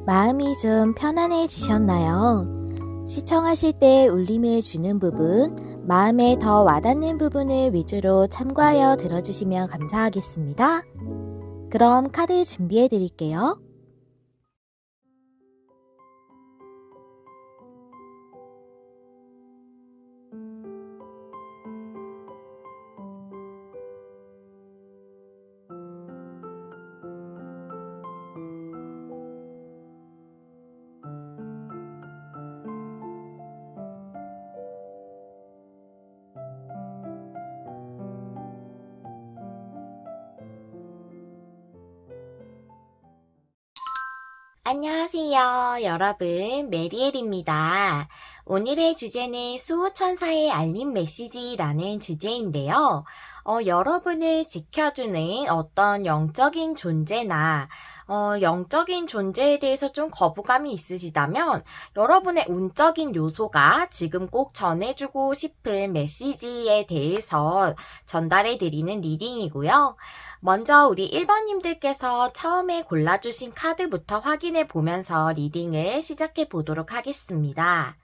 마음이 좀 편안해지셨나요? 시청하실 때 울림을 주는 부분, 마음에 더 와닿는 부분을 위주로 참고하여 들어주시면 감사하겠습니다. 그럼 카드 준비해 드릴게요. 안녕하세요, 여러분. 메리엘입니다. 오늘의 주제는 수호천사의 알림 메시지라는 주제인데요. 여러분을 지켜주는 어떤 영적인 존재나 영적인 존재에 대해서 좀 거부감이 있으시다면 여러분의 운적인 요소가 지금 꼭 전해주고 싶은 메시지에 대해서 전달해 드리는 리딩이고요. 먼저 우리 1번님들께서 처음에 골라주신 카드부터 확인해 보면서 리딩을 시작해 보도록 하겠습니다.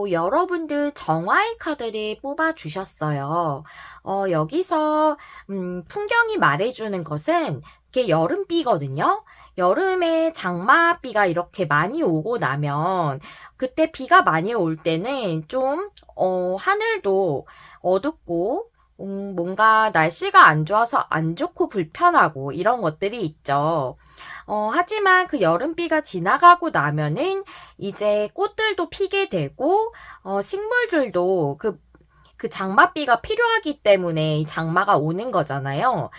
여러분들 정화의 카드를 뽑아주셨어요. 여기서 풍경이 말해주는 것은 이게 여름비거든요. 여름에 장마비가 이렇게 많이 오고 나면 그때 비가 많이 올 때는 좀 하늘도 어둡고 뭔가 날씨가 안 좋아서 안 좋고 불편하고 이런 것들이 있죠. 하지만 그 여름비가 지나가고 나면은 이제 꽃들도 피게 되고, 식물들도 그 장마비가 필요하기 때문에 장마가 오는 거잖아요.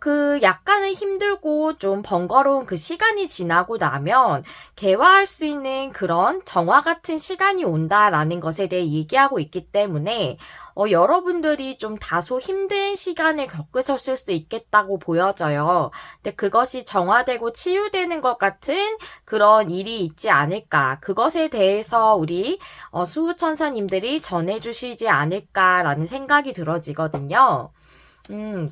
그 약간은 힘들고 좀 번거로운 그 시간이 지나고 나면 개화할 수 있는 그런 정화 같은 시간이 온다라는 것에 대해 얘기하고 있기 때문에 여러분들이 좀 다소 힘든 시간을 겪으셨을 수 있겠다고 보여져요. 근데 그것이 정화되고 치유되는 것 같은 그런 일이 있지 않을까. 그것에 대해서 우리 수호천사님들이 전해주시지 않을까라는 생각이 들어지거든요.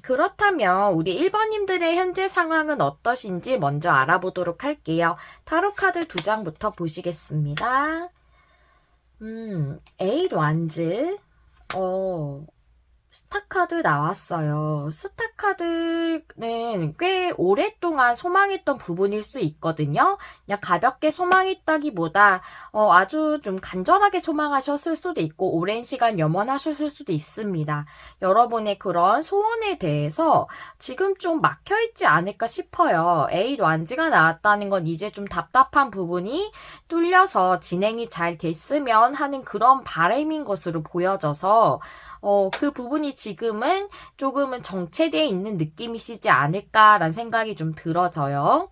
그렇다면 우리 1번님들의 현재 상황은 어떠신지 먼저 알아보도록 할게요. 타로카드 2장부터 보시겠습니다. 에잇 완즈, 스타카드 나왔어요. 스타카드는 꽤 오랫동안 소망했던 부분일 수 있거든요. 그냥 가볍게 소망했다기보다 아주 좀 간절하게 소망하셨을 수도 있고 오랜 시간 염원하셨을 수도 있습니다. 여러분의 그런 소원에 대해서 지금 좀 막혀있지 않을까 싶어요. 에잇 완즈가 나왔다는 건 이제 좀 답답한 부분이 뚫려서 진행이 잘 됐으면 하는 그런 바람인 것으로 보여져서 그 부분이 지금은 조금은 정체되어 있는 느낌이시지 않을까라는 생각이 좀 들어져요.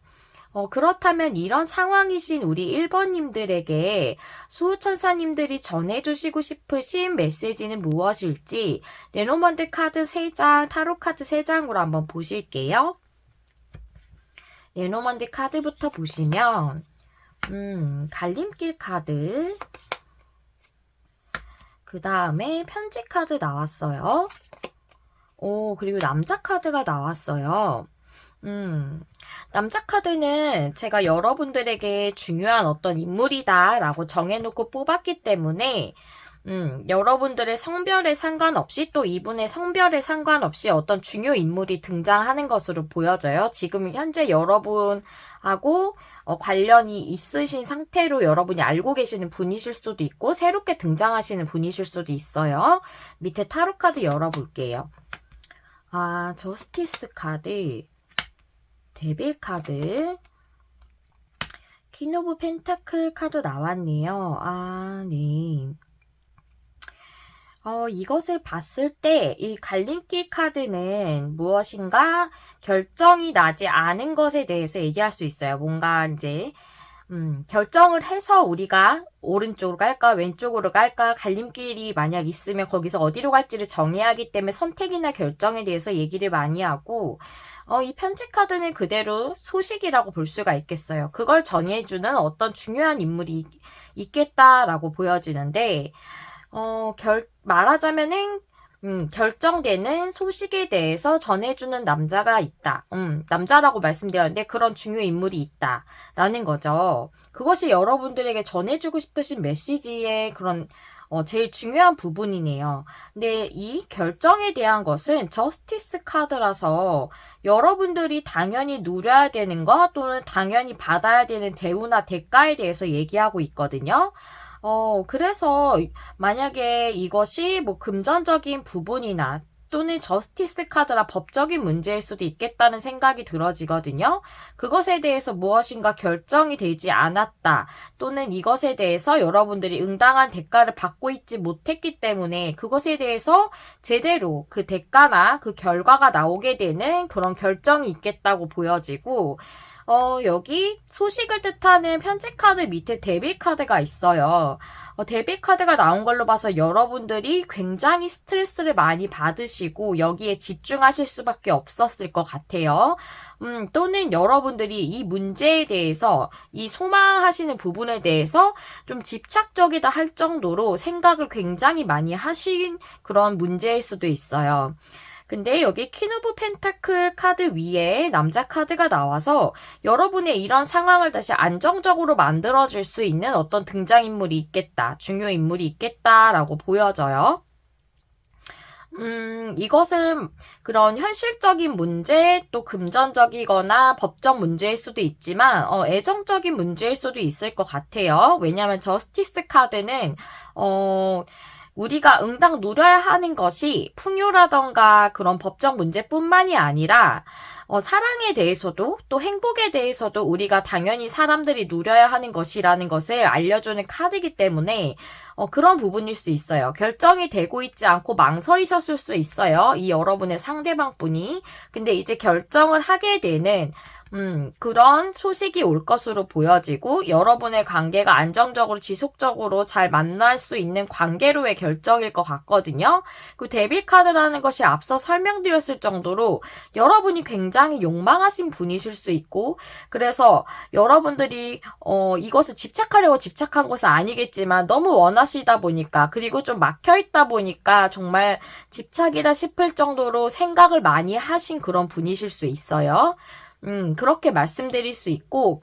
그렇다면 이런 상황이신 우리 1번님들에게 수호천사님들이 전해주시고 싶으신 메시지는 무엇일지 레노먼드 카드 3장, 타로 카드 3장으로 한번 보실게요. 레노먼드 카드부터 보시면 갈림길 카드, 그 다음에 편지 카드 나왔어요. 그리고 남자 카드가 나왔어요. 남자 카드는 제가 여러분들에게 중요한 어떤 인물이다 라고 정해놓고 뽑았기 때문에 여러분들의 성별에 상관없이 또 이분의 성별에 상관없이 어떤 중요 인물이 등장하는 것으로 보여져요. 지금 현재 여러분하고 관련이 있으신 상태로 여러분이 알고 계시는 분이실 수도 있고 새롭게 등장하시는 분이실 수도 있어요. 밑에 타로 카드 열어볼게요. 저스티스 카드, 데빌 카드, 퀸 오브 펜타클 카드 나왔네요. 네. 이것을 봤을 때 이 갈림길 카드는 무엇인가 결정이 나지 않은 것에 대해서 얘기할 수 있어요. 뭔가 이제 결정을 해서 우리가 오른쪽으로 갈까 왼쪽으로 갈까 갈림길이 만약 있으면 거기서 어디로 갈지를 정해야 하기 때문에 선택이나 결정에 대해서 얘기를 많이 하고 이 편지 카드는 그대로 소식이라고 볼 수가 있겠어요. 그걸 정해주는 어떤 중요한 인물이 있겠다라고 보여지는데 말하자면은 결정되는 소식에 대해서 전해주는 남자가 있다. 남자라고 말씀드렸는데 그런 중요 인물이 있다. 라는 거죠. 그것이 여러분들에게 전해주고 싶으신 메시지의 그런 제일 중요한 부분이네요. 근데 이 결정에 대한 것은 저스티스 카드라서 여러분들이 당연히 누려야 되는 것 또는 당연히 받아야 되는 대우나 대가에 대해서 얘기하고 있거든요. 그래서 만약에 이것이 뭐 금전적인 부분이나 또는 저스티스 카드라 법적인 문제일 수도 있겠다는 생각이 들어지거든요. 그것에 대해서 무엇인가 결정이 되지 않았다. 또는 이것에 대해서 여러분들이 응당한 대가를 받고 있지 못했기 때문에 그것에 대해서 제대로 그 대가나 그 결과가 나오게 되는 그런 결정이 있겠다고 보여지고, 여기 소식을 뜻하는 편지 카드 밑에 데빌 카드가 있어요. 데빌 카드가 나온 걸로 봐서 여러분들이 굉장히 스트레스를 많이 받으시고 여기에 집중하실 수밖에 없었을 것 같아요. 또는 여러분들이 이 문제에 대해서 이 소망하시는 부분에 대해서 좀 집착적이다 할 정도로 생각을 굉장히 많이 하신 그런 문제일 수도 있어요. 근데 여기 퀸 오브 펜타클 카드 위에 남자 카드가 나와서 여러분의 이런 상황을 다시 안정적으로 만들어줄 수 있는 어떤 등장인물이 있겠다, 중요 인물이 있겠다라고 보여져요. 이것은 그런 현실적인 문제, 또 금전적이거나 법적 문제일 수도 있지만, 애정적인 문제일 수도 있을 것 같아요. 왜냐하면 저스티스 카드는, 우리가 응당 누려야 하는 것이 풍요라던가 그런 법적 문제뿐만이 아니라 사랑에 대해서도 또 행복에 대해서도 우리가 당연히 사람들이 누려야 하는 것이라는 것을 알려주는 카드이기 때문에 그런 부분일 수 있어요. 결정이 되고 있지 않고 망설이셨을 수 있어요. 이 여러분의 상대방분이. 근데 이제 결정을 하게 되는 그런 소식이 올 것으로 보여지고 여러분의 관계가 안정적으로 지속적으로 잘 만날 수 있는 관계로의 결정일 것 같거든요. 그 데빌 카드라는 것이 앞서 설명드렸을 정도로 여러분이 굉장히 욕망하신 분이실 수 있고 그래서 여러분들이 이것을 집착하려고 집착한 것은 아니겠지만 너무 원하시다 보니까 그리고 좀 막혀있다 보니까 정말 집착이다 싶을 정도로 생각을 많이 하신 그런 분이실 수 있어요. 그렇게 말씀드릴 수 있고,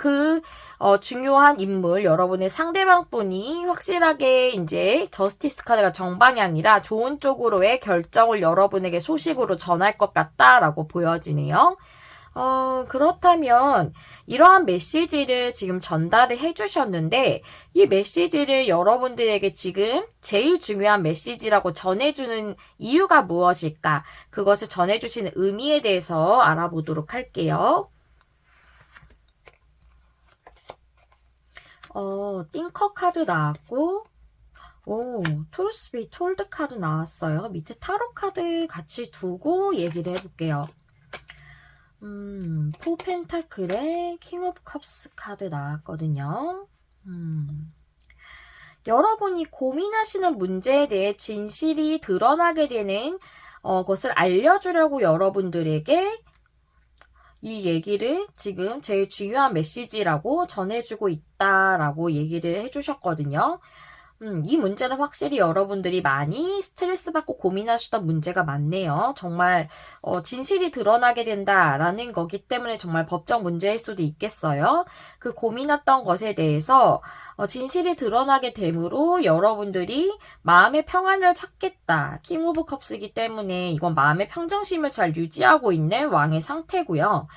중요한 인물, 여러분의 상대방 분이 확실하게 이제 저스티스 카드가 정방향이라 좋은 쪽으로의 결정을 여러분에게 소식으로 전할 것 같다라고 보여지네요. 그렇다면 이러한 메시지를 지금 전달을 해주셨는데 이 메시지를 여러분들에게 지금 제일 중요한 메시지라고 전해주는 이유가 무엇일까? 그것을 전해주시는 의미에 대해서 알아보도록 할게요. 띵커 카드 나왔고 트루스 비 톨드 카드 나왔어요. 밑에 타로 카드 같이 두고 얘기를 해볼게요. 포 펜타클의 킹 오브 컵스 카드 나왔거든요. 여러분이 고민하시는 문제에 대해 진실이 드러나게 되는 것을 알려주려고 여러분들에게 이 얘기를 지금 제일 중요한 메시지라고 전해주고 있다라고 얘기를 해주셨거든요. 이 문제는 확실히 여러분들이 많이 스트레스 받고 고민하시던 문제가 많네요. 정말 진실이 드러나게 된다라는 거기 때문에 정말 법적 문제일 수도 있겠어요. 그 고민했던 것에 대해서 진실이 드러나게 되므로 여러분들이 마음의 평안을 찾겠다. 킹 오브 컵스이기 때문에 이건 마음의 평정심을 잘 유지하고 있는 왕의 상태고요.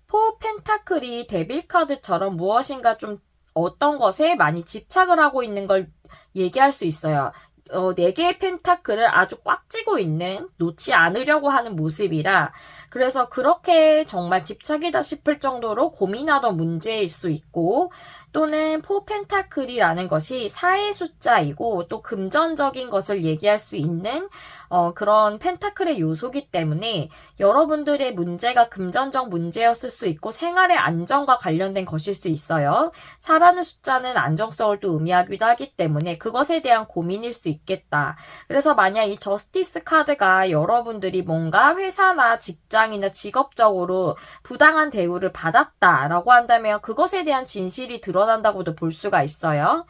포 펜타클이 데빌 카드처럼 무엇인가 좀 어떤 것에 많이 집착을 하고 있는 걸 얘기할 수 있어요. 4개의 펜타클을 아주 꽉 쥐고 있는 놓지 않으려고 하는 모습이라 그래서 그렇게 정말 집착이다 싶을 정도로 고민하던 문제일 수 있고 또는 포 펜타클이라는 것이 4의 숫자이고 또 금전적인 것을 얘기할 수 있는 그런 펜타클의 요소기 때문에 여러분들의 문제가 금전적 문제였을 수 있고 생활의 안정과 관련된 것일 수 있어요. 4라는 숫자는 안정성을 또 의미하기도 하기 때문에 그것에 대한 고민일 수 있겠다. 그래서 만약 이 저스티스 카드가 여러분들이 뭔가 회사나 직장이나 직업적으로 부당한 대우를 받았다라고 한다면 그것에 대한 진실이 드러난다고도 볼 수가 있어요.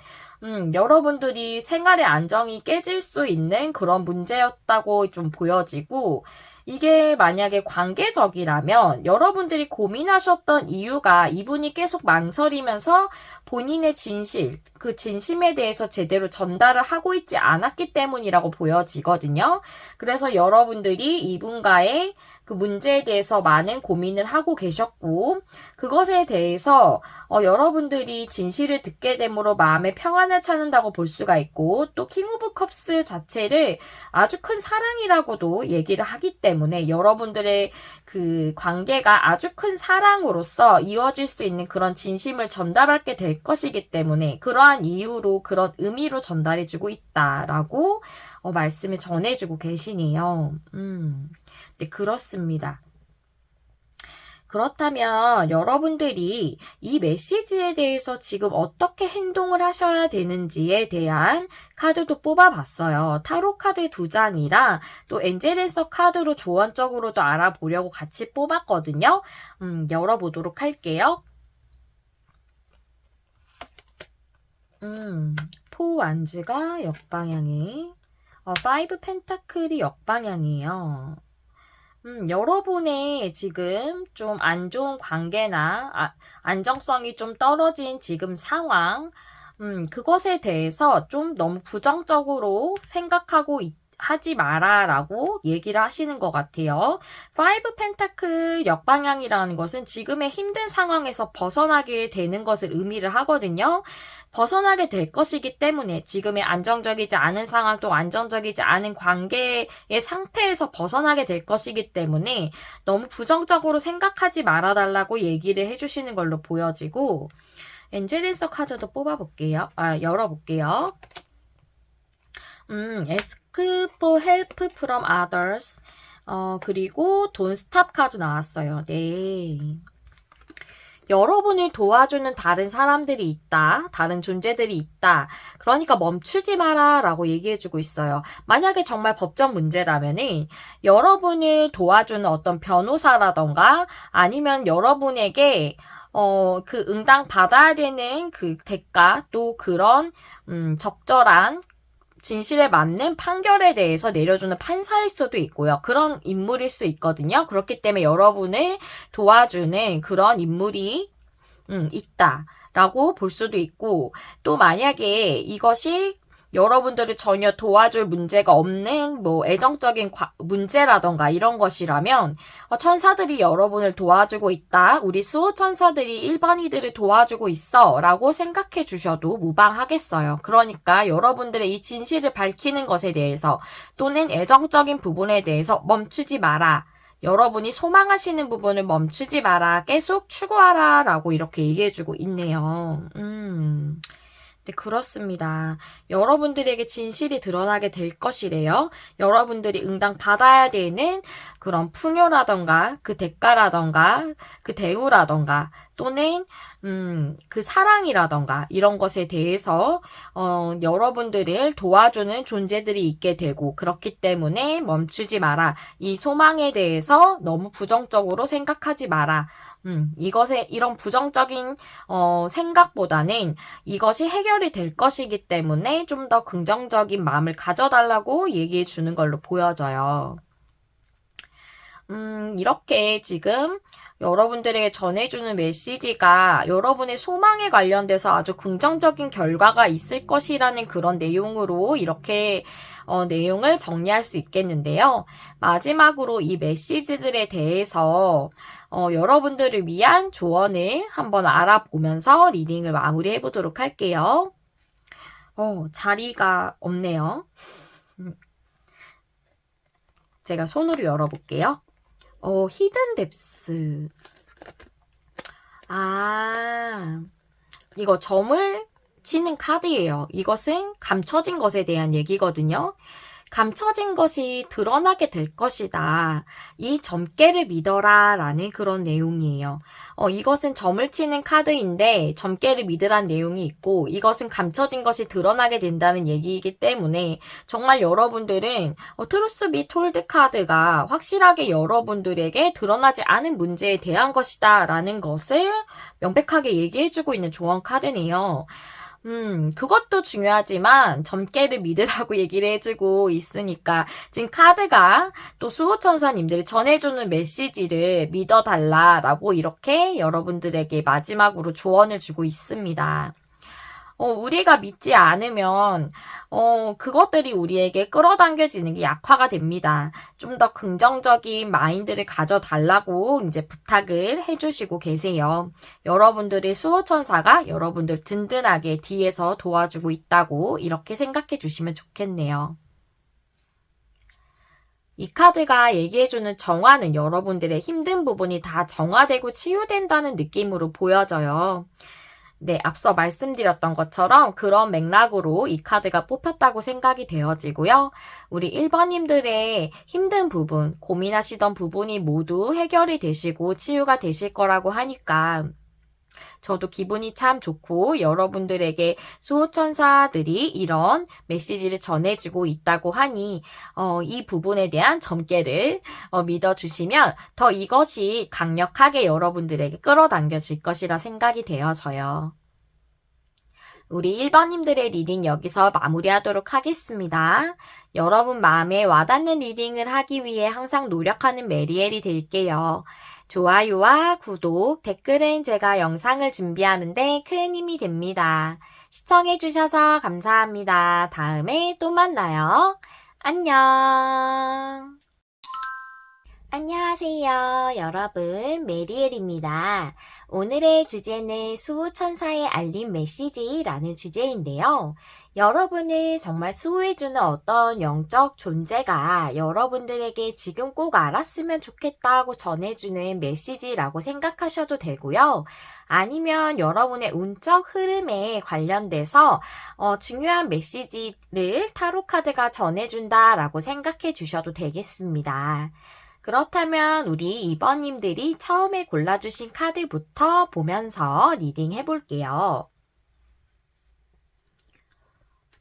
여러분들이 생활의 안정이 깨질 수 있는 그런 문제였다고 좀 보여지고, 이게 만약에 관계적이라면 여러분들이 고민하셨던 이유가 이분이 계속 망설이면서 본인의 진실, 그 진심에 대해서 제대로 전달을 하고 있지 않았기 때문이라고 보여지거든요. 그래서 여러분들이 이분과의 그 문제에 대해서 많은 고민을 하고 계셨고, 그것에 대해서 여러분들이 진실을 듣게 됨으로 마음의 평안을 찾는다고 볼 수가 있고, 또 킹 오브 컵스 자체를 아주 큰 사랑이라고도 얘기를 하기 때문에 여러분들의 그 관계가 아주 큰 사랑으로서 이어질 수 있는 그런 진심을 전달하게 될 것이기 때문에 그러한 이유로 그런 의미로 전달해주고 있다라고 말씀을 전해주고 계시네요. 네, 그렇습니다. 그렇다면 여러분들이 이 메시지에 대해서 지금 어떻게 행동을 하셔야 되는지에 대한 카드도 뽑아봤어요. 타로 카드 2장이랑 또 엔젤앤서 카드로 조언적으로도 알아보려고 같이 뽑았거든요. 열어보도록 할게요. 포 완즈가 역방향에 5 펜타클이 역방향이에요. 여러분의 지금 좀 안 좋은 관계나 안정성이 좀 떨어진 지금 상황, 그것에 대해서 좀 너무 부정적으로 생각하고 하지 마라라고 얘기를 하시는 것 같아요. 5 펜타클 역방향이라는 것은 지금의 힘든 상황에서 벗어나게 되는 것을 의미를 하거든요. 벗어나게 될 것이기 때문에 지금의 안정적이지 않은 상황 또 안정적이지 않은 관계의 상태에서 벗어나게 될 것이기 때문에 너무 부정적으로 생각하지 말아달라고 얘기를 해주시는 걸로 보여지고 엔젤앤서 카드도 뽑아볼게요. 열어볼게요. Ask for help from others. 그리고 Don't stop 카드 나왔어요. 네. 여러분을 도와주는 다른 사람들이 있다. 다른 존재들이 있다. 그러니까 멈추지 마라 라고 얘기해주고 있어요. 만약에 정말 법적 문제라면은 여러분을 도와주는 어떤 변호사라던가 아니면 여러분에게 그 응당 받아야 되는 그 대가 또 그런 적절한 진실에 맞는 판결에 대해서 내려주는 판사일 수도 있고요. 그런 인물일 수 있거든요. 그렇기 때문에 여러분을 도와주는 그런 인물이 있다라고 볼 수도 있고 또 만약에 이것이 여러분들을 전혀 도와줄 문제가 없는 뭐 애정적인 문제라던가 이런 것이라면 천사들이 여러분을 도와주고 있다. 우리 수호 천사들이 일반이들을 도와주고 있어 라고 생각해 주셔도 무방하겠어요. 그러니까 여러분들의 이 진실을 밝히는 것에 대해서 또는 애정적인 부분에 대해서 멈추지 마라. 여러분이 소망하시는 부분을 멈추지 마라. 계속 추구하라 라고 이렇게 얘기해주고 있네요. 네, 그렇습니다. 여러분들에게 진실이 드러나게 될 것이래요. 여러분들이 응당 받아야 되는 그런 풍요라던가 그 대가라던가 그 대우라던가 또는 그 사랑이라던가 이런 것에 대해서 여러분들을 도와주는 존재들이 있게 되고 그렇기 때문에 멈추지 마라. 이 소망에 대해서 너무 부정적으로 생각하지 마라. 이런 부정적인 생각보다는 이것이 해결이 될 것이기 때문에 좀 더 긍정적인 마음을 가져달라고 얘기해 주는 걸로 보여져요. 이렇게 지금 여러분들에게 전해주는 메시지가 여러분의 소망에 관련돼서 아주 긍정적인 결과가 있을 것이라는 그런 내용으로 이렇게 내용을 정리할 수 있겠는데요. 마지막으로 이 메시지들에 대해서 여러분들을 위한 조언을 한번 알아보면서 리딩을 마무리해 보도록 할게요. 자리가 없네요. 제가 손으로 열어볼게요. 히든 뎁스. 이거 점을 치는 카드예요. 이것은 감춰진 것에 대한 얘기거든요. 감춰진 것이 드러나게 될 것이다. 이 점괘를 믿어라 라는 그런 내용이에요. 이것은 점을 치는 카드인데 점괘를 믿으란 내용이 있고 이것은 감춰진 것이 드러나게 된다는 얘기이기 때문에 정말 여러분들은 트루스 미 톨드 카드가 확실하게 여러분들에게 드러나지 않은 문제에 대한 것이다 라는 것을 명백하게 얘기해주고 있는 조언 카드네요. 그것도 중요하지만 점괘를 믿으라고 얘기를 해주고 있으니까 지금 카드가 또 수호천사님들이 전해주는 메시지를 믿어달라라고 이렇게 여러분들에게 마지막으로 조언을 주고 있습니다. 우리가 믿지 않으면, 그것들이 우리에게 끌어당겨지는 게 약화가 됩니다. 좀 더 긍정적인 마인드를 가져달라고 이제 부탁을 해주시고 계세요. 여러분들의 수호천사가 여러분들 든든하게 뒤에서 도와주고 있다고 이렇게 생각해 주시면 좋겠네요. 이 카드가 얘기해주는 정화는 여러분들의 힘든 부분이 다 정화되고 치유된다는 느낌으로 보여져요. 네, 앞서 말씀드렸던 것처럼 그런 맥락으로 이 카드가 뽑혔다고 생각이 되어지고요. 우리 1번님들의 힘든 부분, 고민하시던 부분이 모두 해결이 되시고 치유가 되실 거라고 하니까 저도 기분이 참 좋고 여러분들에게 수호천사들이 이런 메시지를 전해주고 있다고 하니 이 부분에 대한 점괘를 믿어주시면 더 이것이 강력하게 여러분들에게 끌어당겨질 것이라 생각이 되어져요. 우리 1번님들의 리딩 여기서 마무리하도록 하겠습니다. 여러분 마음에 와닿는 리딩을 하기 위해 항상 노력하는 메리엘이 될게요. 좋아요와 구독, 댓글은 제가 영상을 준비하는데 큰 힘이 됩니다. 시청해주셔서 감사합니다. 다음에 또 만나요. 안녕. 안녕하세요, 여러분. 메리엘입니다. 오늘의 주제는 수호천사의 알림 메시지라는 주제인데요. 여러분을 정말 수호해주는 어떤 영적 존재가 여러분들에게 지금 꼭 알았으면 좋겠다고 전해주는 메시지라고 생각하셔도 되고요. 아니면 여러분의 운적 흐름에 관련돼서 중요한 메시지를 타로카드가 전해준다라고 생각해 주셔도 되겠습니다. 그렇다면 우리 2번님들이 처음에 골라주신 카드부터 보면서 리딩 해볼게요.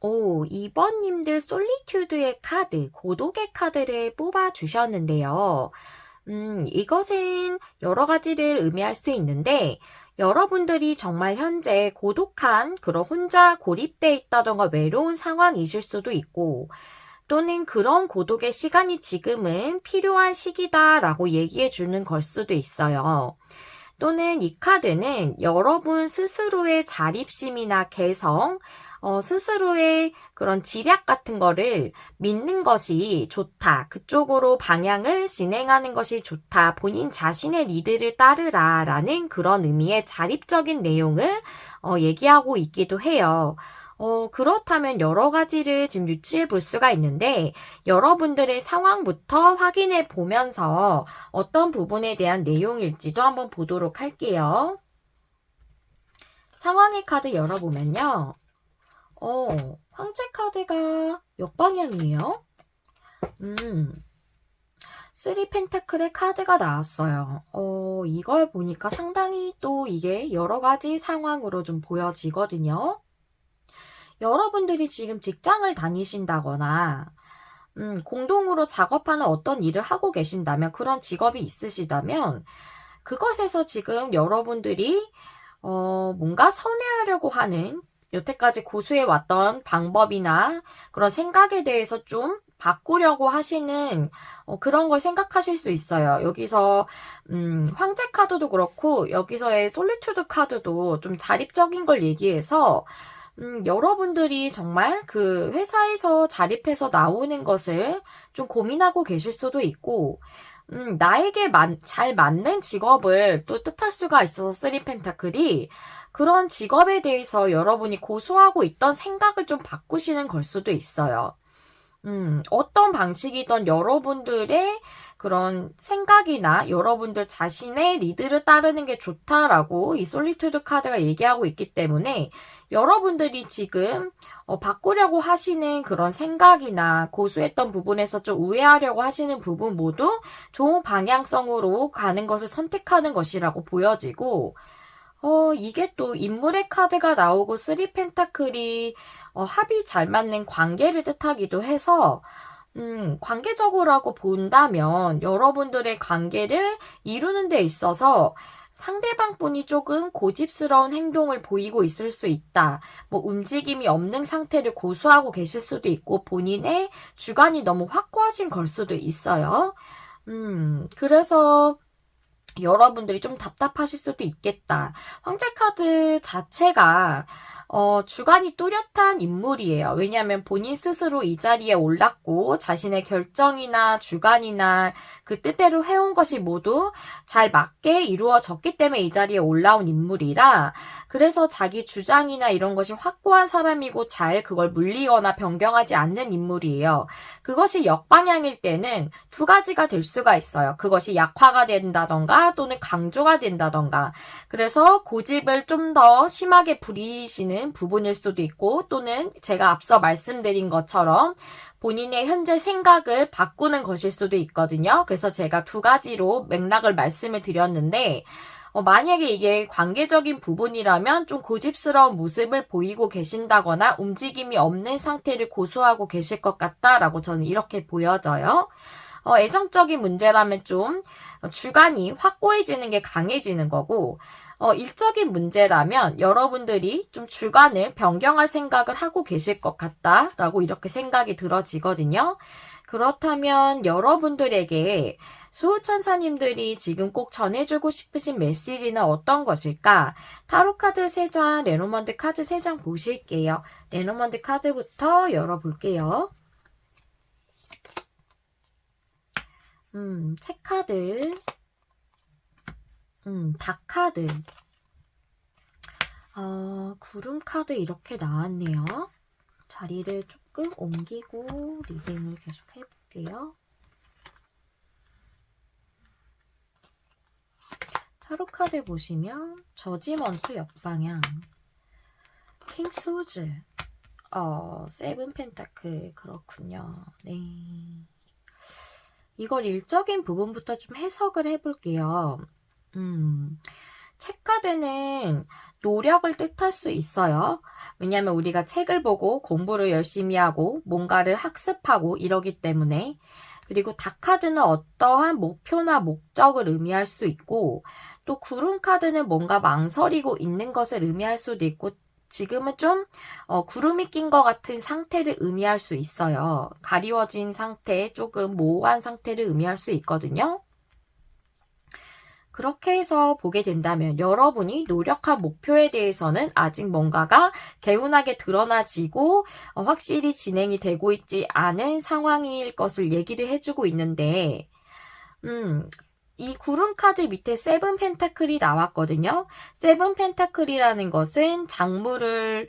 2번님들 솔리튜드의 카드, 고독의 카드를 뽑아주셨는데요. 이것은 여러 가지를 의미할 수 있는데 여러분들이 정말 현재 고독한 그런 혼자 고립돼 있다던가 외로운 상황이실 수도 있고 또는 그런 고독의 시간이 지금은 필요한 시기다라고 얘기해 주는 걸 수도 있어요. 또는 이 카드는 여러분 스스로의 자립심이나 개성, 스스로의 그런 지략 같은 거를 믿는 것이 좋다. 그쪽으로 방향을 진행하는 것이 좋다. 본인 자신의 리드를 따르라 라는 그런 의미의 자립적인 내용을 얘기하고 있기도 해요. 그렇다면 여러 가지를 지금 유추해 볼 수가 있는데 여러분들의 상황부터 확인해 보면서 어떤 부분에 대한 내용일지도 한번 보도록 할게요. 상황의 카드 열어보면요. 황제 카드가 역방향이에요. 3 펜타클의 카드가 나왔어요. 이걸 보니까 상당히 또 이게 여러 가지 상황으로 좀 보여지거든요. 여러분들이 지금 직장을 다니신다거나 공동으로 작업하는 어떤 일을 하고 계신다면 그런 직업이 있으시다면 그것에서 지금 여러분들이 뭔가 선회하려고 하는 여태까지 고수해 왔던 방법이나 그런 생각에 대해서 좀 바꾸려고 하시는 그런 걸 생각하실 수 있어요. 여기서 황제 카드도 그렇고 여기서의 솔리튜드 카드도 좀 자립적인 걸 얘기해서 여러분들이 정말 그 회사에서 자립해서 나오는 것을 좀 고민하고 계실 수도 있고, 나에게 잘 맞는 직업을 또 뜻할 수가 있어서 3 펜타클이 그런 직업에 대해서 여러분이 고수하고 있던 생각을 좀 바꾸시는 걸 수도 있어요. 어떤 방식이든 여러분들의 그런 생각이나 여러분들 자신의 리드를 따르는 게 좋다라고 이 솔리튜드 카드가 얘기하고 있기 때문에 여러분들이 지금 바꾸려고 하시는 그런 생각이나 고수했던 부분에서 좀 우회하려고 하시는 부분 모두 좋은 방향성으로 가는 것을 선택하는 것이라고 보여지고 이게 또 인물의 카드가 나오고 3 펜타클이 합이 잘 맞는 관계를 뜻하기도 해서 관계적으로 하고 본다면 여러분들의 관계를 이루는 데 있어서 상대방 분이 조금 고집스러운 행동을 보이고 있을 수 있다. 뭐 움직임이 없는 상태를 고수하고 계실 수도 있고 본인의 주관이 너무 확고하신 걸 수도 있어요. 그래서 여러분들이 좀 답답하실 수도 있겠다. 황제 카드 자체가 주관이 뚜렷한 인물이에요. 왜냐하면 본인 스스로 이 자리에 올랐고 자신의 결정이나 주관이나 그 뜻대로 해온 것이 모두 잘 맞게 이루어졌기 때문에 이 자리에 올라온 인물이라 그래서 자기 주장이나 이런 것이 확고한 사람이고 잘 그걸 물리거나 변경하지 않는 인물이에요. 그것이 역방향일 때는 두 가지가 될 수가 있어요. 그것이 약화가 된다던가 또는 강조가 된다던가 그래서 고집을 좀 더 심하게 부리시는 부분일 수도 있고 또는 제가 앞서 말씀드린 것처럼 본인의 현재 생각을 바꾸는 것일 수도 있거든요. 그래서 제가 두 가지로 맥락을 말씀을 드렸는데 만약에 이게 관계적인 부분이라면 좀 고집스러운 모습을 보이고 계신다거나 움직임이 없는 상태를 고수하고 계실 것 같다라고 저는 이렇게 보여져요. 애정적인 문제라면 좀 주관이 확고해지는 게 강해지는 거고 일적인 문제라면 여러분들이 좀 주관을 변경할 생각을 하고 계실 것 같다라고 이렇게 생각이 들어지거든요. 그렇다면 여러분들에게 수호천사님들이 지금 꼭 전해주고 싶으신 메시지는 어떤 것일까? 타로카드 3장, 레노먼드 카드 3장 보실게요. 레노먼드 카드부터 열어볼게요. 책카드, 닭카드, 구름카드 이렇게 나왔네요. 자리를 조금 옮기고 리딩을 계속 해볼게요. 타로카드 보시면 저지먼트 역방향, 킹소즈, 세븐 펜타클 그렇군요. 네. 이걸 일적인 부분부터 좀 해석을 해볼게요. 책카드는 노력을 뜻할 수 있어요. 왜냐하면 우리가 책을 보고 공부를 열심히 하고 뭔가를 학습하고 이러기 때문에 그리고 닭카드는 어떠한 목표나 목적을 의미할 수 있고 또 구름카드는 뭔가 망설이고 있는 것을 의미할 수도 있고 지금은 좀 구름이 낀 것 같은 상태를 의미할 수 있어요. 가리워진 상태, 조금 모호한 상태를 의미할 수 있거든요. 그렇게 해서 보게 된다면 여러분이 노력한 목표에 대해서는 아직 뭔가가 개운하게 드러나지고 확실히 진행이 되고 있지 않은 상황일 것을 얘기를 해주고 있는데 이 구름 카드 밑에 세븐 펜타클이 나왔거든요. 세븐 펜타클이라는 것은 작물을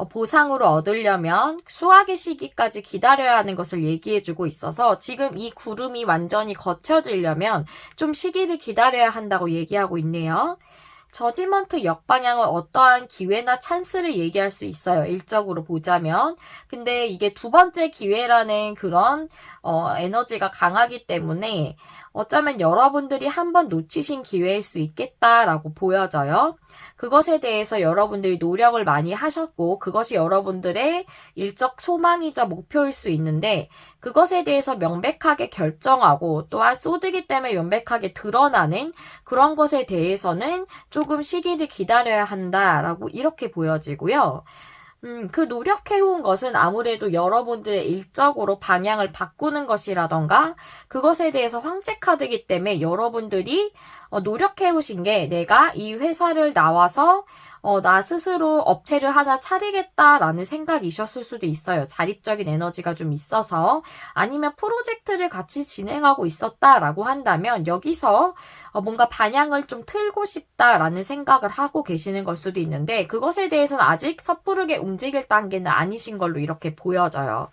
보상으로 얻으려면 수확의 시기까지 기다려야 하는 것을 얘기해주고 있어서 지금 이 구름이 완전히 걷혀지려면 좀 시기를 기다려야 한다고 얘기하고 있네요. 저지먼트 역방향은 어떠한 기회나 찬스를 얘기할 수 있어요. 일적으로 보자면. 근데 이게 두 번째 기회라는 그런 에너지가 강하기 때문에 어쩌면 여러분들이 한번 놓치신 기회일 수 있겠다라고 보여져요. 그것에 대해서 여러분들이 노력을 많이 하셨고 그것이 여러분들의 일적 소망이자 목표일 수 있는데 그것에 대해서 명백하게 결정하고 또한 소드기 때문에 명백하게 드러나는 그런 것에 대해서는 조금 시기를 기다려야 한다라고 이렇게 보여지고요. 그 노력해온 것은 아무래도 여러분들의 일적으로 방향을 바꾸는 것이라던가 그것에 대해서 황제 카드이기 때문에 여러분들이 노력해오신 게 내가 이 회사를 나와서 나 스스로 업체를 하나 차리겠다라는 생각이셨을 수도 있어요. 자립적인 에너지가 좀 있어서 아니면 프로젝트를 같이 진행하고 있었다라고 한다면 여기서 뭔가 방향을 좀 틀고 싶다라는 생각을 하고 계시는 걸 수도 있는데 그것에 대해서는 아직 섣부르게 움직일 단계는 아니신 걸로 이렇게 보여져요.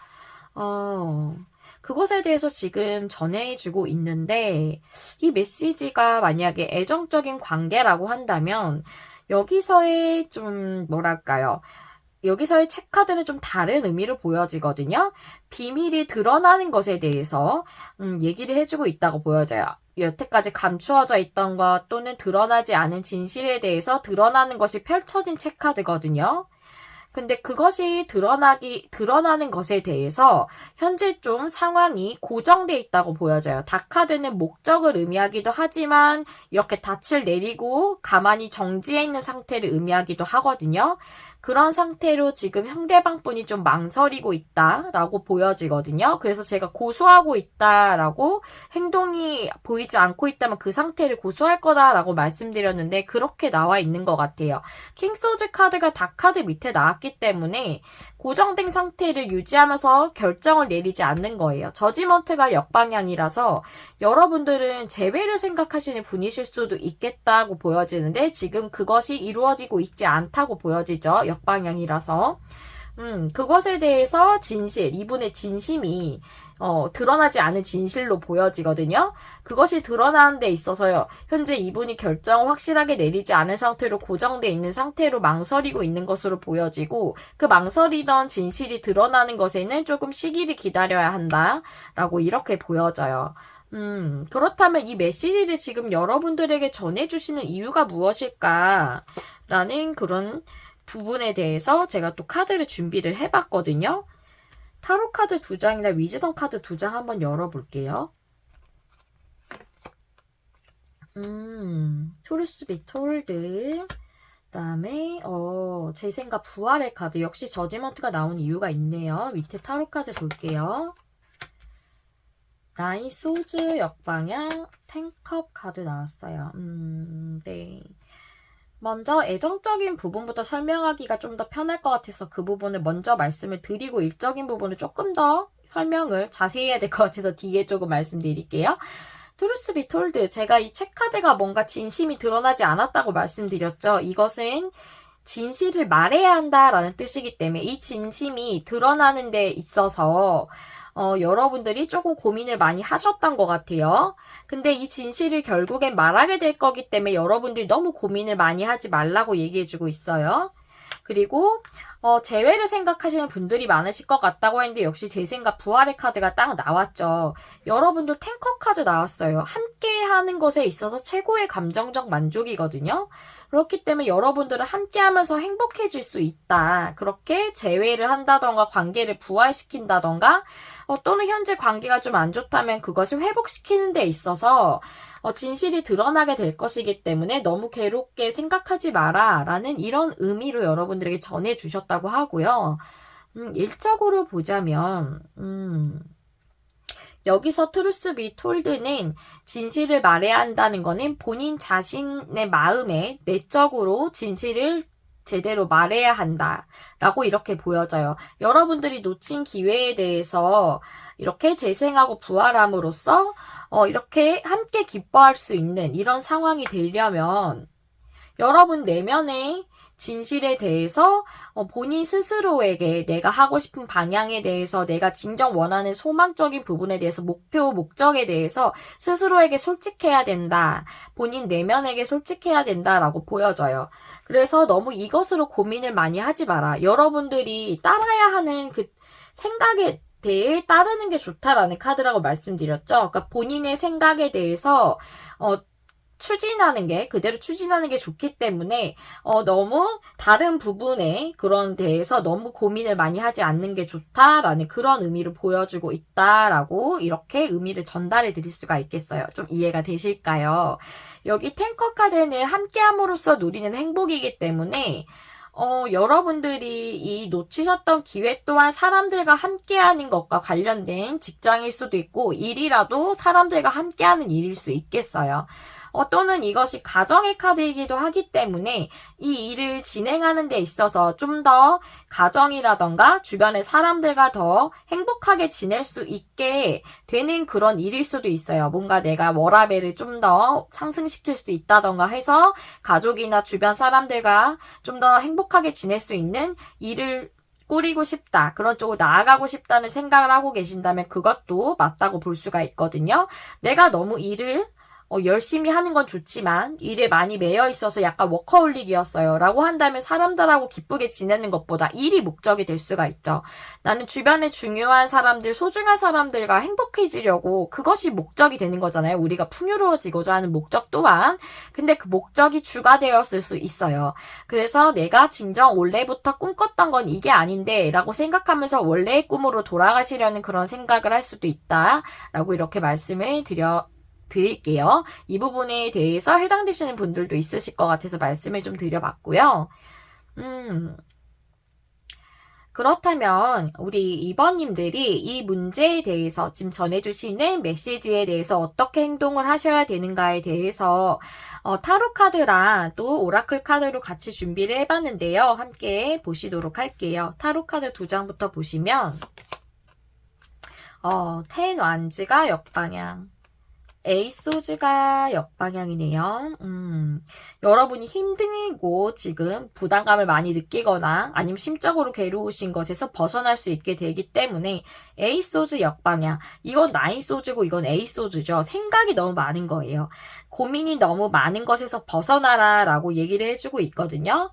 그것에 대해서 지금 전해주고 있는데 이 메시지가 만약에 애정적인 관계라고 한다면 여기서의 좀 뭐랄까요? 여기서의 책카드는 좀 다른 의미로 보여지거든요. 비밀이 드러나는 것에 대해서 얘기를 해주고 있다고 보여져요. 여태까지 감추어져 있던 것 또는 드러나지 않은 진실에 대해서 드러나는 것이 펼쳐진 책카드거든요. 근데 그것이 드러나는 것에 대해서 현재 좀 상황이 고정돼 있다고 보여져요. 닭카드는 목적을 의미하기도 하지만 이렇게 닻을 내리고 가만히 정지해 있는 상태를 의미하기도 하거든요. 그런 상태로 지금 상대방 분이 좀 망설이고 있다라고 보여지거든요. 그래서 제가 고수하고 있다라고 행동이 보이지 않고 있다면 그 상태를 고수할 거다라고 말씀드렸는데 그렇게 나와 있는 것 같아요. 킹소즈 카드가 닭 카드 밑에 나왔기 때문에 고정된 상태를 유지하면서 결정을 내리지 않는 거예요. 저지먼트가 역방향이라서 여러분들은 재회를 생각하시는 분이실 수도 있겠다고 보여지는데 지금 그것이 이루어지고 있지 않다고 보여지죠. 역방향이라서. 그것에 대해서 이분의 진심이 드러나지 않은 진실로 보여지거든요. 그것이 드러나는 데 있어서요. 현재 이분이 결정을 확실하게 내리지 않은 상태로 고정되어 있는 상태로 망설이고 있는 것으로 보여지고 그 망설이던 진실이 드러나는 것에는 조금 시기를 기다려야 한다라고 이렇게 보여져요. 그렇다면 이 메시지를 지금 여러분들에게 전해주시는 이유가 무엇일까라는 그런 부분에 대해서 제가 또 카드를 준비를 해봤거든요. 타로 카드 2장이나 위즈덤 카드 2장 한번 열어볼게요. 트루스 비 톨드. 그 다음에 제 생각 부활의 카드. 역시 저지먼트가 나온 이유가 있네요. 밑에 타로 카드 볼게요. 나인 소즈 역방향 텐컵 카드 나왔어요. 네. 먼저 애정적인 부분부터 설명하기가 좀 더 편할 것 같아서 그 부분을 먼저 말씀을 드리고 일적인 부분을 조금 더 설명을 자세히 해야 될 것 같아서 뒤에 조금 말씀드릴게요. 트루스 비 톨드. 제가 이 책카드가 뭔가 진심이 드러나지 않았다고 말씀드렸죠. 이것은 진실을 말해야 한다라는 뜻이기 때문에 이 진심이 드러나는 데 있어서 여러분들이 조금 고민을 많이 하셨던 것 같아요. 근데 이 진실을 결국엔 말하게 될 거기 때문에 여러분들이 너무 고민을 많이 하지 말라고 얘기해주고 있어요. 그리고 재회를 생각하시는 분들이 많으실 것 같다고 했는데 역시 제 생각 부활의 카드가 딱 나왔죠. 여러분들 탱커 카드 나왔어요. 함께 하는 것에 있어서 최고의 감정적 만족이거든요. 그렇기 때문에 여러분들은 함께 하면서 행복해질 수 있다. 그렇게 재회를 한다던가 관계를 부활시킨다던가 또는 현재 관계가 좀 안 좋다면 그것을 회복시키는 데 있어서 진실이 드러나게 될 것이기 때문에 너무 괴롭게 생각하지 마라 라는 이런 의미로 여러분들에게 전해주셨다고 하고요. 일적으로 보자면 여기서 트루스 비 톨드는 진실을 말해야 한다는 거는 본인 자신의 마음에 내적으로 진실을 제대로 말해야 한다라고 이렇게 보여져요. 여러분들이 놓친 기회에 대해서 이렇게 재생하고 부활함으로써 이렇게 함께 기뻐할 수 있는 이런 상황이 되려면 여러분 내면의 진실에 대해서 본인 스스로에게 내가 하고 싶은 방향에 대해서 내가 진정 원하는 소망적인 부분에 대해서 목적에 대해서 스스로에게 솔직해야 된다. 본인 내면에게 솔직해야 된다라고 보여져요. 그래서 너무 이것으로 고민을 많이 하지 마라. 여러분들이 따라야 하는 그 생각에 대해 따르는 게 좋다라는 카드라고 말씀드렸죠. 그러니까 본인의 생각에 대해서 그대로 추진하는 게 좋기 때문에, 너무 다른 부분에 그런 데에서 너무 고민을 많이 하지 않는 게 좋다라는 그런 의미를 보여주고 있다라고 이렇게 의미를 전달해 드릴 수가 있겠어요. 좀 이해가 되실까요? 여기 탱커 카드는 함께함으로써 누리는 행복이기 때문에, 여러분들이 이 놓치셨던 기회 또한 사람들과 함께하는 것과 관련된 직장일 수도 있고, 일이라도 사람들과 함께하는 일일 수 있겠어요. 또는 이것이 가정의 카드이기도 하기 때문에 이 일을 진행하는 데 있어서 좀 더 가정이라던가 주변의 사람들과 더 행복하게 지낼 수 있게 되는 그런 일일 수도 있어요. 뭔가 내가 워라밸을 좀 더 상승시킬 수 있다던가 해서 가족이나 주변 사람들과 좀 더 행복하게 지낼 수 있는 일을 꾸리고 싶다. 그런 쪽으로 나아가고 싶다는 생각을 하고 계신다면 그것도 맞다고 볼 수가 있거든요. 내가 너무 일을 열심히 하는 건 좋지만 일에 많이 매여 있어서 약간 워커홀릭이었어요 라고 한다면 사람들하고 기쁘게 지내는 것보다 일이 목적이 될 수가 있죠. 나는 주변에 중요한 사람들, 소중한 사람들과 행복해지려고 그것이 목적이 되는 거잖아요. 우리가 풍요로워지고자 하는 목적 또한. 근데 그 목적이 주가 되었을 수 있어요. 그래서 내가 진정 원래부터 꿈꿨던 건 이게 아닌데 라고 생각하면서 원래의 꿈으로 돌아가시려는 그런 생각을 할 수도 있다 라고 이렇게 말씀을 드릴게요. 이 부분에 대해서 해당되시는 분들도 있으실 것 같아서 말씀을 좀 드려봤고요. 그렇다면 우리 2번님들이 이 문제에 대해서 지금 전해주시는 메시지에 대해서 어떻게 행동을 하셔야 되는가에 대해서 타로 카드랑 또 오라클 카드로 같이 준비를 해봤는데요. 함께 보시도록 할게요. 타로 카드 2장부터 보시면 텐 완즈가 역방향, 에이소즈가 역방향이네요. 여러분이 힘들고 지금 부담감을 많이 느끼거나 아니면 심적으로 괴로우신 것에서 벗어날 수 있게 되기 때문에 에이소즈 역방향, 이건 나인소즈고 이건 에이소즈죠. 생각이 너무 많은 거예요. 고민이 너무 많은 것에서 벗어나라 라고 얘기를 해주고 있거든요.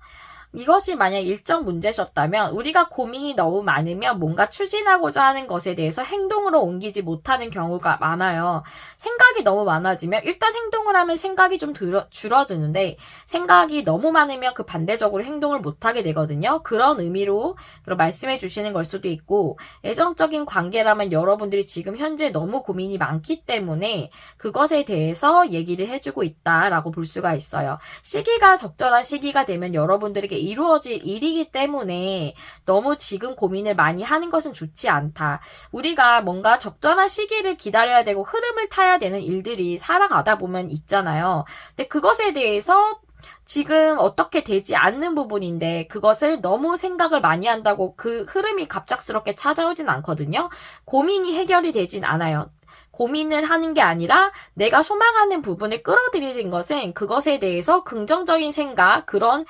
이것이 만약 일정 문제셨다면 우리가 고민이 너무 많으면 뭔가 추진하고자 하는 것에 대해서 행동으로 옮기지 못하는 경우가 많아요. 생각이 너무 많아지면 일단 행동을 하면 생각이 좀 줄어드는데 생각이 너무 많으면 그 반대적으로 행동을 못하게 되거든요. 그런 의미로 말씀해 주시는 걸 수도 있고 애정적인 관계라면 여러분들이 지금 현재 너무 고민이 많기 때문에 그것에 대해서 얘기를 해주고 있다라고 볼 수가 있어요. 시기가 적절한 시기가 되면 여러분들에게 이루어질 일이기 때문에 너무 지금 고민을 많이 하는 것은 좋지 않다. 우리가 뭔가 적절한 시기를 기다려야 되고 흐름을 타야 되는 일들이 살아가다 보면 있잖아요. 근데 그것에 대해서 지금 어떻게 되지 않는 부분인데 그것을 너무 생각을 많이 한다고 그 흐름이 갑작스럽게 찾아오진 않거든요. 고민이 해결이 되진 않아요. 고민을 하는 게 아니라 내가 소망하는 부분을 끌어들이는 것은 그것에 대해서 긍정적인 생각, 그런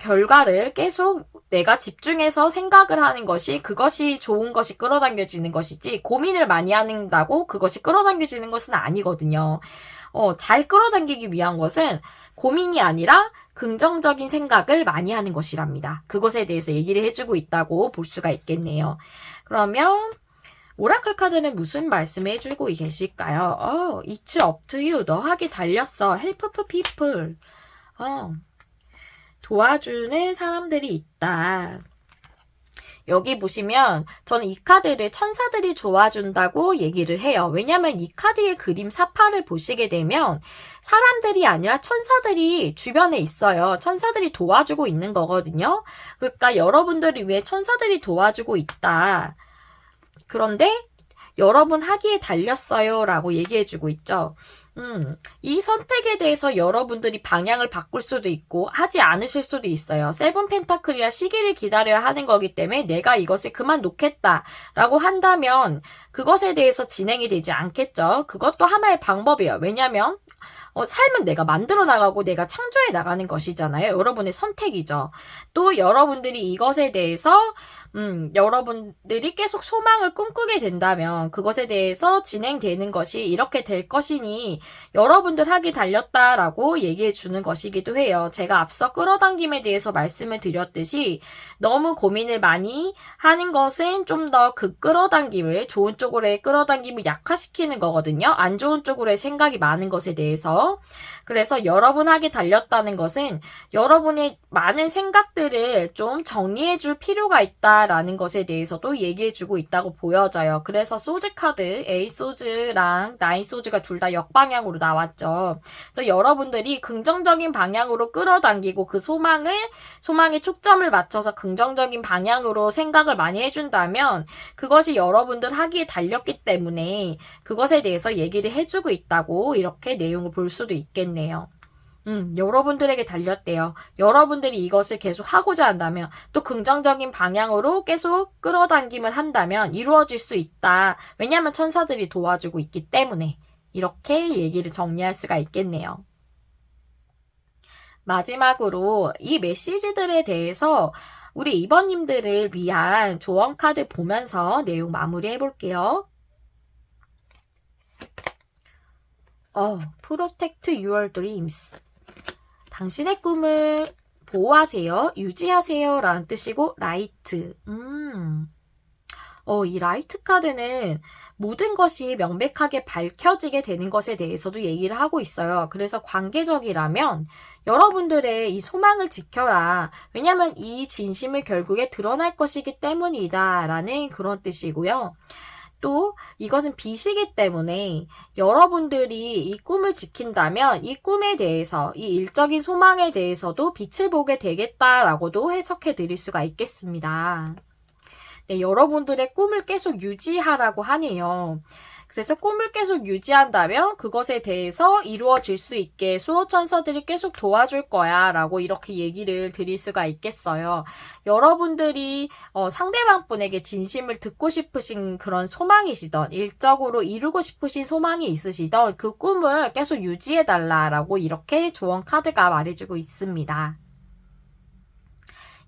결과를 계속 내가 집중해서 생각을 하는 것이 그것이 좋은 것이 끌어당겨지는 것이지 고민을 많이 한다고 그것이 끌어당겨지는 것은 아니거든요. 잘 끌어당기기 위한 것은 고민이 아니라 긍정적인 생각을 많이 하는 것이랍니다. 그것에 대해서 얘기를 해주고 있다고 볼 수가 있겠네요. 그러면 오라클 카드는 무슨 말씀을 해주고 계실까요? It's up to you. 너에게 달렸어. Help people. 도와주는 사람들이 있다. 여기 보시면 저는 이 카드를 천사들이 도와준다고 얘기를 해요. 왜냐하면 이 카드의 그림 사파를 보시게 되면 사람들이 아니라 천사들이 주변에 있어요. 천사들이 도와주고 있는 거거든요. 그러니까 여러분들을 위해 천사들이 도와주고 있다. 그런데 여러분 하기에 달렸어요 라고 얘기해주고 있죠. 이 선택에 대해서 여러분들이 방향을 바꿀 수도 있고 하지 않으실 수도 있어요. 세븐 펜타클이라 시기를 기다려야 하는 거기 때문에 내가 이것을 그만 놓겠다 라고 한다면 그것에 대해서 진행이 되지 않겠죠. 그것도 하나의 방법이에요. 왜냐하면 삶은 내가 만들어 나가고 내가 창조해 나가는 것이잖아요. 여러분의 선택이죠. 또 여러분들이 이것에 대해서 여러분들이 계속 소망을 꿈꾸게 된다면 그것에 대해서 진행되는 것이 이렇게 될 것이니 여러분들 하기 달렸다라고 얘기해 주는 것이기도 해요. 제가 앞서 끌어당김에 대해서 말씀을 드렸듯이 너무 고민을 많이 하는 것은 좀 더 그 끌어당김을 좋은 쪽으로의 끌어당김을 약화시키는 거거든요. 안 좋은 쪽으로의 생각이 많은 것에 대해서. 그래서 여러분 하기 달렸다는 것은 여러분의 많은 생각들을 좀 정리해 줄 필요가 있다라는 것에 대해서도 얘기해 주고 있다고 보여져요. 그래서 소즈 카드, A 소즈랑 나인 소즈가 둘 다 역방향으로 나왔죠. 그래서 여러분들이 긍정적인 방향으로 끌어당기고 그 소망에 초점을 맞춰서 긍정적인 방향으로 생각을 많이 해준다면 그것이 여러분들 하기에 달렸기 때문에 그것에 대해서 얘기를 해주고 있다고 이렇게 내용을 볼 수도 있겠네요. 여러분들에게 달렸대요. 여러분들이 이것을 계속 하고자 한다면 또 긍정적인 방향으로 계속 끌어당김을 한다면 이루어질 수 있다. 왜냐하면 천사들이 도와주고 있기 때문에 이렇게 얘기를 정리할 수가 있겠네요. 마지막으로 이 메시지들에 대해서 우리 2번님들을 위한 조언 카드 보면서 내용 마무리 해볼게요. Protect your dreams. 당신의 꿈을 보호하세요, 유지하세요 라는 뜻이고, 라이트. 이 라이트 카드는 모든 것이 명백하게 밝혀지게 되는 것에 대해서도 얘기를 하고 있어요. 그래서 관계적이라면 여러분들의 이 소망을 지켜라. 왜냐하면 이 진심을 결국에 드러날 것이기 때문이다 라는 그런 뜻이고요. 또 이것은 빛이기 때문에 여러분들이 이 꿈을 지킨다면 이 꿈에 대해서, 이 일적인 소망에 대해서도 빛을 보게 되겠다라고도 해석해 드릴 수가 있겠습니다. 네, 여러분들의 꿈을 계속 유지하라고 하네요. 그래서 꿈을 계속 유지한다면 그것에 대해서 이루어질 수 있게 수호천사들이 계속 도와줄 거야 라고 이렇게 얘기를 드릴 수가 있겠어요. 여러분들이 상대방 분에게 진심을 듣고 싶으신 그런 소망이시던, 일적으로 이루고 싶으신 소망이 있으시던 그 꿈을 계속 유지해달라라고 이렇게 조언 카드가 말해주고 있습니다.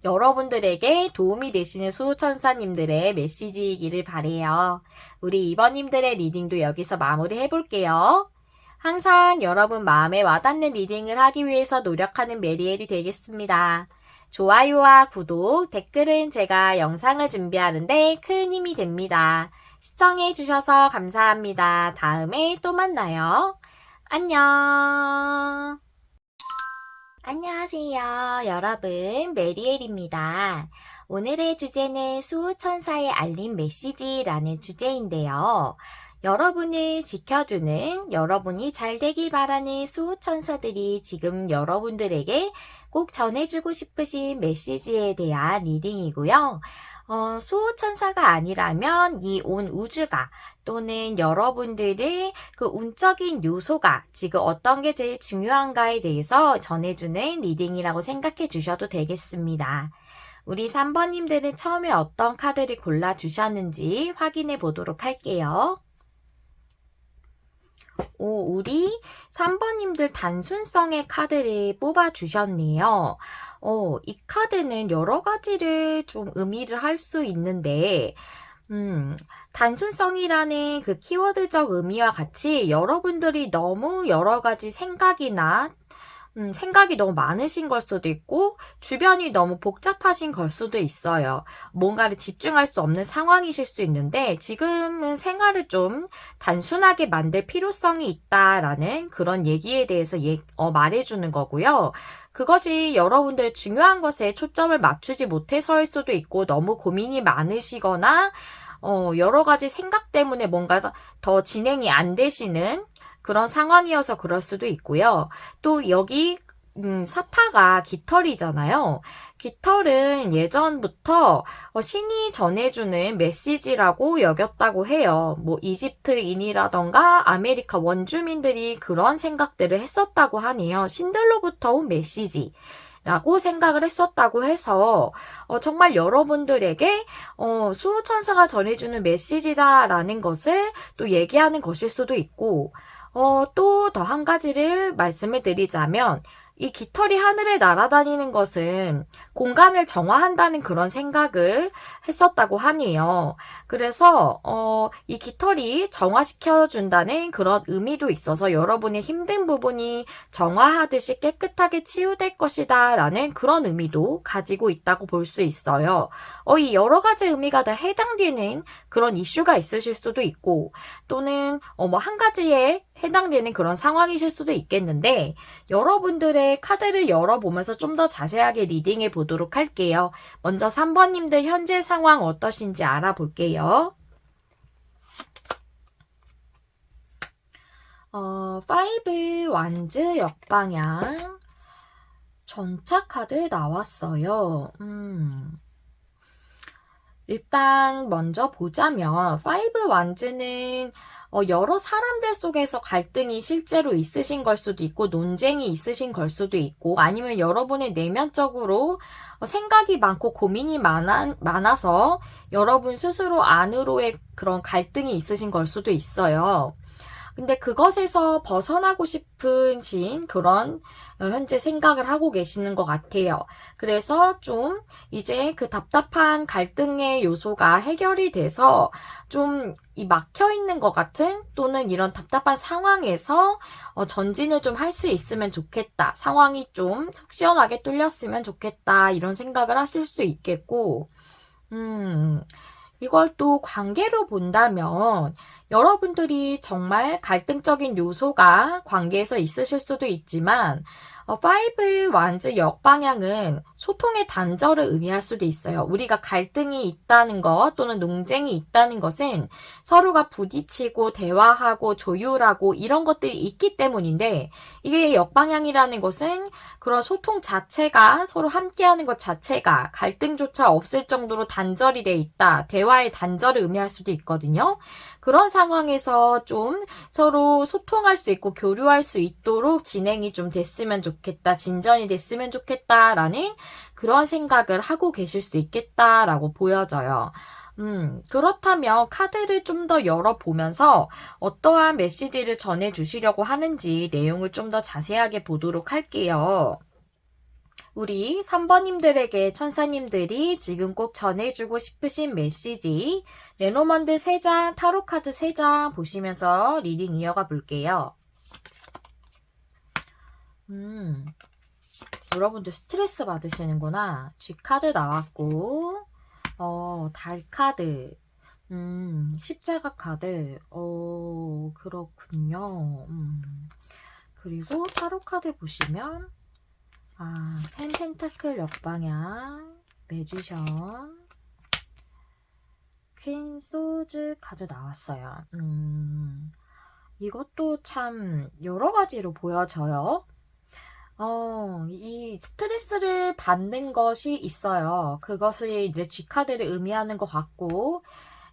여러분들에게 도움이 되시는 수호천사님들의 메시지이기를 바래요. 우리 2번님들의 리딩도 여기서 마무리 해볼게요. 항상 여러분 마음에 와닿는 리딩을 하기 위해서 노력하는 메리엘이 되겠습니다. 좋아요와 구독, 댓글은 제가 영상을 준비하는데 큰 힘이 됩니다. 시청해주셔서 감사합니다. 다음에 또 만나요. 안녕. 안녕하세요, 여러분. 메리엘입니다. 오늘의 주제는 수호천사의 알림 메시지라는 주제인데요. 여러분을 지켜주는, 여러분이 잘 되길 바라는 수호천사들이 지금 여러분들에게 꼭 전해주고 싶으신 메시지에 대한 리딩이고요. 수호천사가 아니라면 이 온 우주가, 또는 여러분들의 그 운적인 요소가 지금 어떤 게 제일 중요한가에 대해서 전해주는 리딩이라고 생각해 주셔도 되겠습니다. 우리 3번님들은 처음에 어떤 카드를 골라주셨는지 확인해 보도록 할게요. 우리 3번님들 단순성의 카드를 뽑아주셨네요. 이 카드는 여러 가지를 좀 의미를 할 수 있는데, 단순성이라는 그 키워드적 의미와 같이 여러분들이 너무 여러 가지 생각이 너무 많으신 걸 수도 있고, 주변이 너무 복잡하신 걸 수도 있어요. 뭔가를 집중할 수 없는 상황이실 수 있는데, 지금은 생활을 좀 단순하게 만들 필요성이 있다라는 그런 얘기에 대해서 말해주는 거고요. 그것이 여러분들의 중요한 것에 초점을 맞추지 못해서일 수도 있고, 너무 고민이 많으시거나, 여러 가지 생각 때문에 뭔가 더 진행이 안 되시는 그런 상황이어서 그럴 수도 있고요. 또 여기 사파가 깃털이잖아요. 깃털은 예전부터 신이 전해주는 메시지라고 여겼다고 해요. 뭐 이집트인이라던가 아메리카 원주민들이 그런 생각들을 했었다고 하네요. 신들로부터 온 메시지 라고 생각을 했었다고 해서 정말 여러분들에게 수호천사가 전해주는 메시지다라는 것을 또 얘기하는 것일 수도 있고, 또 더 한 가지를 말씀을 드리자면, 이 깃털이 하늘에 날아다니는 것은 공간을 정화한다는 그런 생각을 했었다고 하네요. 그래서 이 깃털이 정화시켜준다는 그런 의미도 있어서 여러분의 힘든 부분이 정화하듯이 깨끗하게 치유될 것이다 라는 그런 의미도 가지고 있다고 볼 수 있어요. 이 여러 가지 의미가 다 해당되는 그런 이슈가 있으실 수도 있고, 또는 뭐 한 가지에 해당되는 그런 상황이실 수도 있겠는데, 여러분들의 카드를 열어보면서 좀 더 자세하게 리딩해 보도록 할게요. 먼저 3번님들 현재 상황 어떠신지 알아볼게요. 5 완즈 역방향 전차 카드 나왔어요. 일단 먼저 보자면 5 완즈는 여러 사람들 속에서 갈등이 실제로 있으신 걸 수도 있고, 논쟁이 있으신 걸 수도 있고, 아니면 여러분의 내면적으로 생각이 많고 고민이 많아서 여러분 스스로 안으로의 그런 갈등이 있으신 걸 수도 있어요. 근데 그것에서 벗어나고 싶은 그런 현재 생각을 하고 계시는 것 같아요. 그래서 좀 이제 그 답답한 갈등의 요소가 해결이 돼서 좀 이 막혀 있는 것 같은 또는 이런 답답한 상황에서 전진을 좀 할 수 있으면 좋겠다. 상황이 좀 속 시원하게 뚫렸으면 좋겠다. 이런 생각을 하실 수 있겠고, 이걸 또 관계로 본다면 여러분들이 정말 갈등적인 요소가 관계에서 있으실 수도 있지만 파이브 완즈 역방향은 소통의 단절을 의미할 수도 있어요. 우리가 갈등이 있다는 것 또는 논쟁이 있다는 것은 서로가 부딪히고 대화하고 조율하고 이런 것들이 있기 때문인데 이게 역방향이라는 것은 그런 소통 자체가 서로 함께하는 것 자체가 갈등조차 없을 정도로 단절이 돼 있다. 대화의 단절을 의미할 수도 있거든요. 그런 상황에서 좀 서로 소통할 수 있고 교류할 수 있도록 진행이 좀 됐으면 좋겠다. 진전이 됐으면 좋겠다라는 그런 생각을 하고 계실 수 있겠다라고 보여져요. 그렇다면 카드를 좀 더 열어보면서 어떠한 메시지를 전해주시려고 하는지 내용을 좀 더 자세하게 보도록 할게요. 우리 3번님들에게 천사님들이 지금 꼭 전해주고 싶으신 메시지 레노먼드 3장, 타로카드 3장 보시면서 리딩 이어가 볼게요. 여러분들 스트레스 받으시는구나. G카드 나왔고 달카드 십자가 카드 그렇군요. 그리고 타로카드 보시면 텐 펜타클 역방향, 매지션, 퀸 소즈 카드 나왔어요. 이것도 참 여러 가지로 보여져요. 이 스트레스를 받는 것이 있어요. 그것을 이제 G카드를 의미하는 것 같고,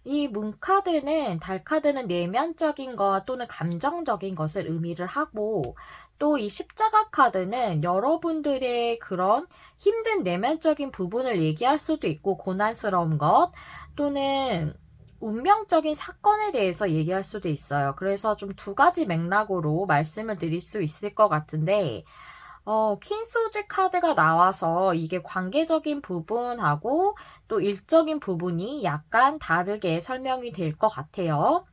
이 문카드는, 달카드는 내면적인 것 또는 감정적인 것을 의미를 하고, 또 이 십자가 카드는 여러분들의 그런 힘든 내면적인 부분을 얘기할 수도 있고, 고난스러운 것, 또는 운명적인 사건에 대해서 얘기할 수도 있어요. 그래서 좀 두 가지 맥락으로 말씀을 드릴 수 있을 것 같은데, 퀸소즈 카드가 나와서 이게 관계적인 부분하고 또 일적인 부분이 약간 다르게 설명이 될 것 같아요.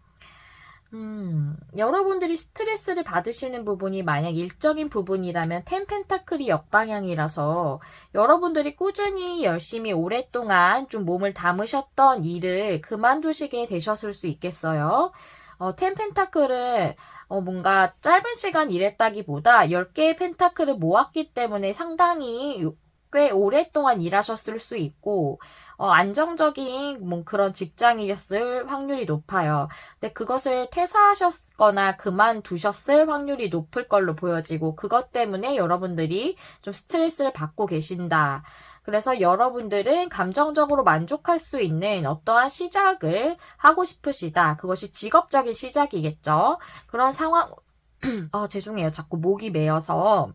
여러분들이 스트레스를 받으시는 부분이 만약 일적인 부분이라면 텐 펜타클이 역방향이라서 여러분들이 꾸준히 열심히 오랫동안 좀 몸을 담으셨던 일을 그만두시게 되셨을 수 있겠어요. 텐 펜타클은 뭔가 짧은 시간 일했다기보다 10개의 펜타클을 모았기 때문에 상당히 꽤 오랫동안 일하셨을 수 있고 안정적인 뭐 그런 직장이었을 확률이 높아요. 근데 그것을 퇴사하셨거나 그만두셨을 확률이 높을 걸로 보여지고 그것 때문에 여러분들이 좀 스트레스를 받고 계신다. 그래서 여러분들은 감정적으로 만족할 수 있는 어떠한 시작을 하고 싶으시다. 그것이 직업적인 시작이겠죠. 그런 상황, 죄송해요. 자꾸 목이 메어서.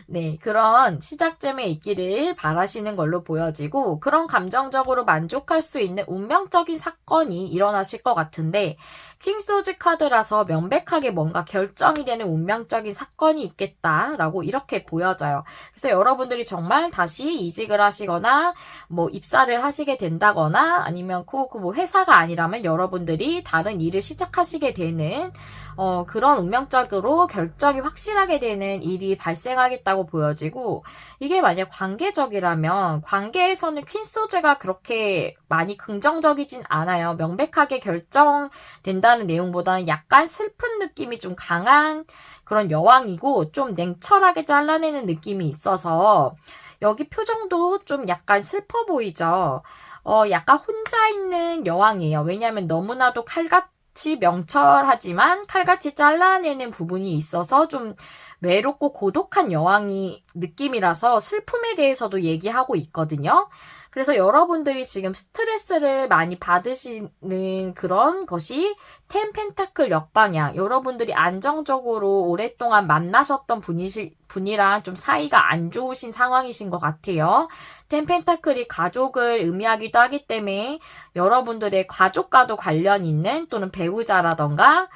네, 그런 시작점에 있기를 바라시는 걸로 보여지고 그런 감정적으로 만족할 수 있는 운명적인 사건이 일어나실 것 같은데 킹소즈 카드라서 명백하게 뭔가 결정이 되는 운명적인 사건이 있겠다라고 이렇게 보여져요. 그래서 여러분들이 정말 다시 이직을 하시거나 뭐 입사를 하시게 된다거나 아니면 뭐 회사가 아니라면 여러분들이 다른 일을 시작하시게 되는 그런 운명적으로 결정이 확실하게 되는 일이 발생하겠다고 보여지고 이게 만약 관계적이라면 관계에서는 퀸소즈가 그렇게 많이 긍정적이진 않아요. 명백하게 결정된다는 내용보다는 약간 슬픈 느낌이 좀 강한 그런 여왕이고 좀 냉철하게 잘라내는 느낌이 있어서 여기 표정도 좀 약간 슬퍼 보이죠. 약간 혼자 있는 여왕이에요. 왜냐하면 너무나도 칼같이 명철하지만 칼같이 잘라내는 부분이 있어서 좀 외롭고 고독한 여왕이 느낌이라서 슬픔에 대해서도 얘기하고 있거든요. 그래서 여러분들이 지금 스트레스를 많이 받으시는 그런 것이 텐 펜타클 역방향. 여러분들이 안정적으로 오랫동안 만나셨던 분이랑 좀 사이가 안 좋으신 상황이신 것 같아요. 텐 펜타클이 가족을 의미하기도 하기 때문에 여러분들의 가족과도 관련 있는 또는 배우자라던가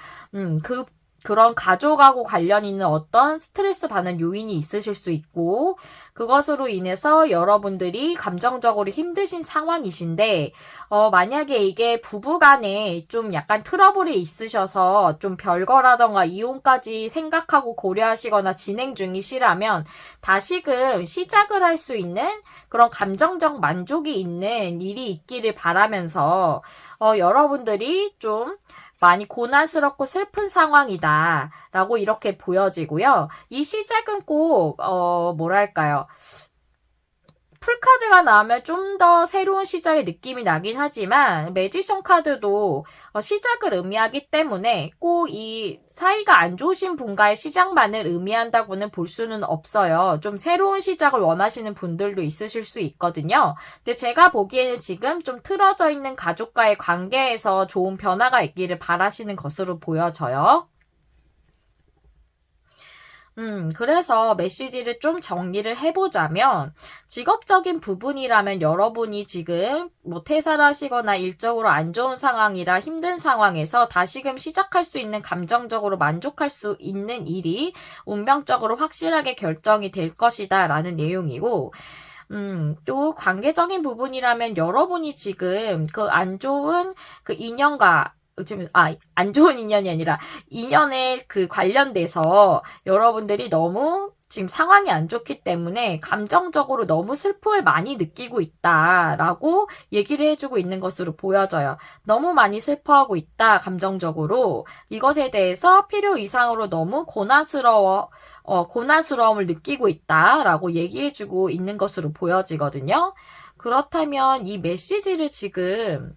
그런 가족하고 관련 있는 어떤 스트레스 받는 요인이 있으실 수 있고, 그것으로 인해서 여러분들이 감정적으로 힘드신 상황이신데, 만약에 이게 부부간에 좀 약간 트러블이 있으셔서 좀 별거라던가 이혼까지 생각하고 고려하시거나 진행 중이시라면, 다시금 시작을 할 수 있는 그런 감정적 만족이 있는 일이 있기를 바라면서, 여러분들이 좀 많이 고난스럽고 슬픈 상황이다 라고 이렇게 보여지고요. 이 시작은 꼭 뭐랄까요, 풀카드가 나오면 좀 더 새로운 시작의 느낌이 나긴 하지만 매지션 카드도 시작을 의미하기 때문에 꼭 이 사이가 안 좋으신 분과의 시작만을 의미한다고는 볼 수는 없어요. 좀 새로운 시작을 원하시는 분들도 있으실 수 있거든요. 근데 제가 보기에는 지금 좀 틀어져 있는 가족과의 관계에서 좋은 변화가 있기를 바라시는 것으로 보여져요. 그래서 메시지를 좀 정리를 해보자면, 직업적인 부분이라면 여러분이 지금 뭐 퇴사를 하시거나 일적으로 안 좋은 상황이라 힘든 상황에서 다시금 시작할 수 있는 감정적으로 만족할 수 있는 일이 운명적으로 확실하게 결정이 될 것이다 라는 내용이고, 또 관계적인 부분이라면 여러분이 지금 그 안 좋은 그 인연과 지금 안 좋은 인연이 아니라 인연에 그 관련돼서 여러분들이 너무 지금 상황이 안 좋기 때문에 감정적으로 너무 슬픔을 많이 느끼고 있다라고 얘기를 해주고 있는 것으로 보여져요. 너무 많이 슬퍼하고 있다, 감정적으로. 이것에 대해서 필요 이상으로 너무 고난스러움을 느끼고 있다라고 얘기해주고 있는 것으로 보여지거든요. 그렇다면 이 메시지를 지금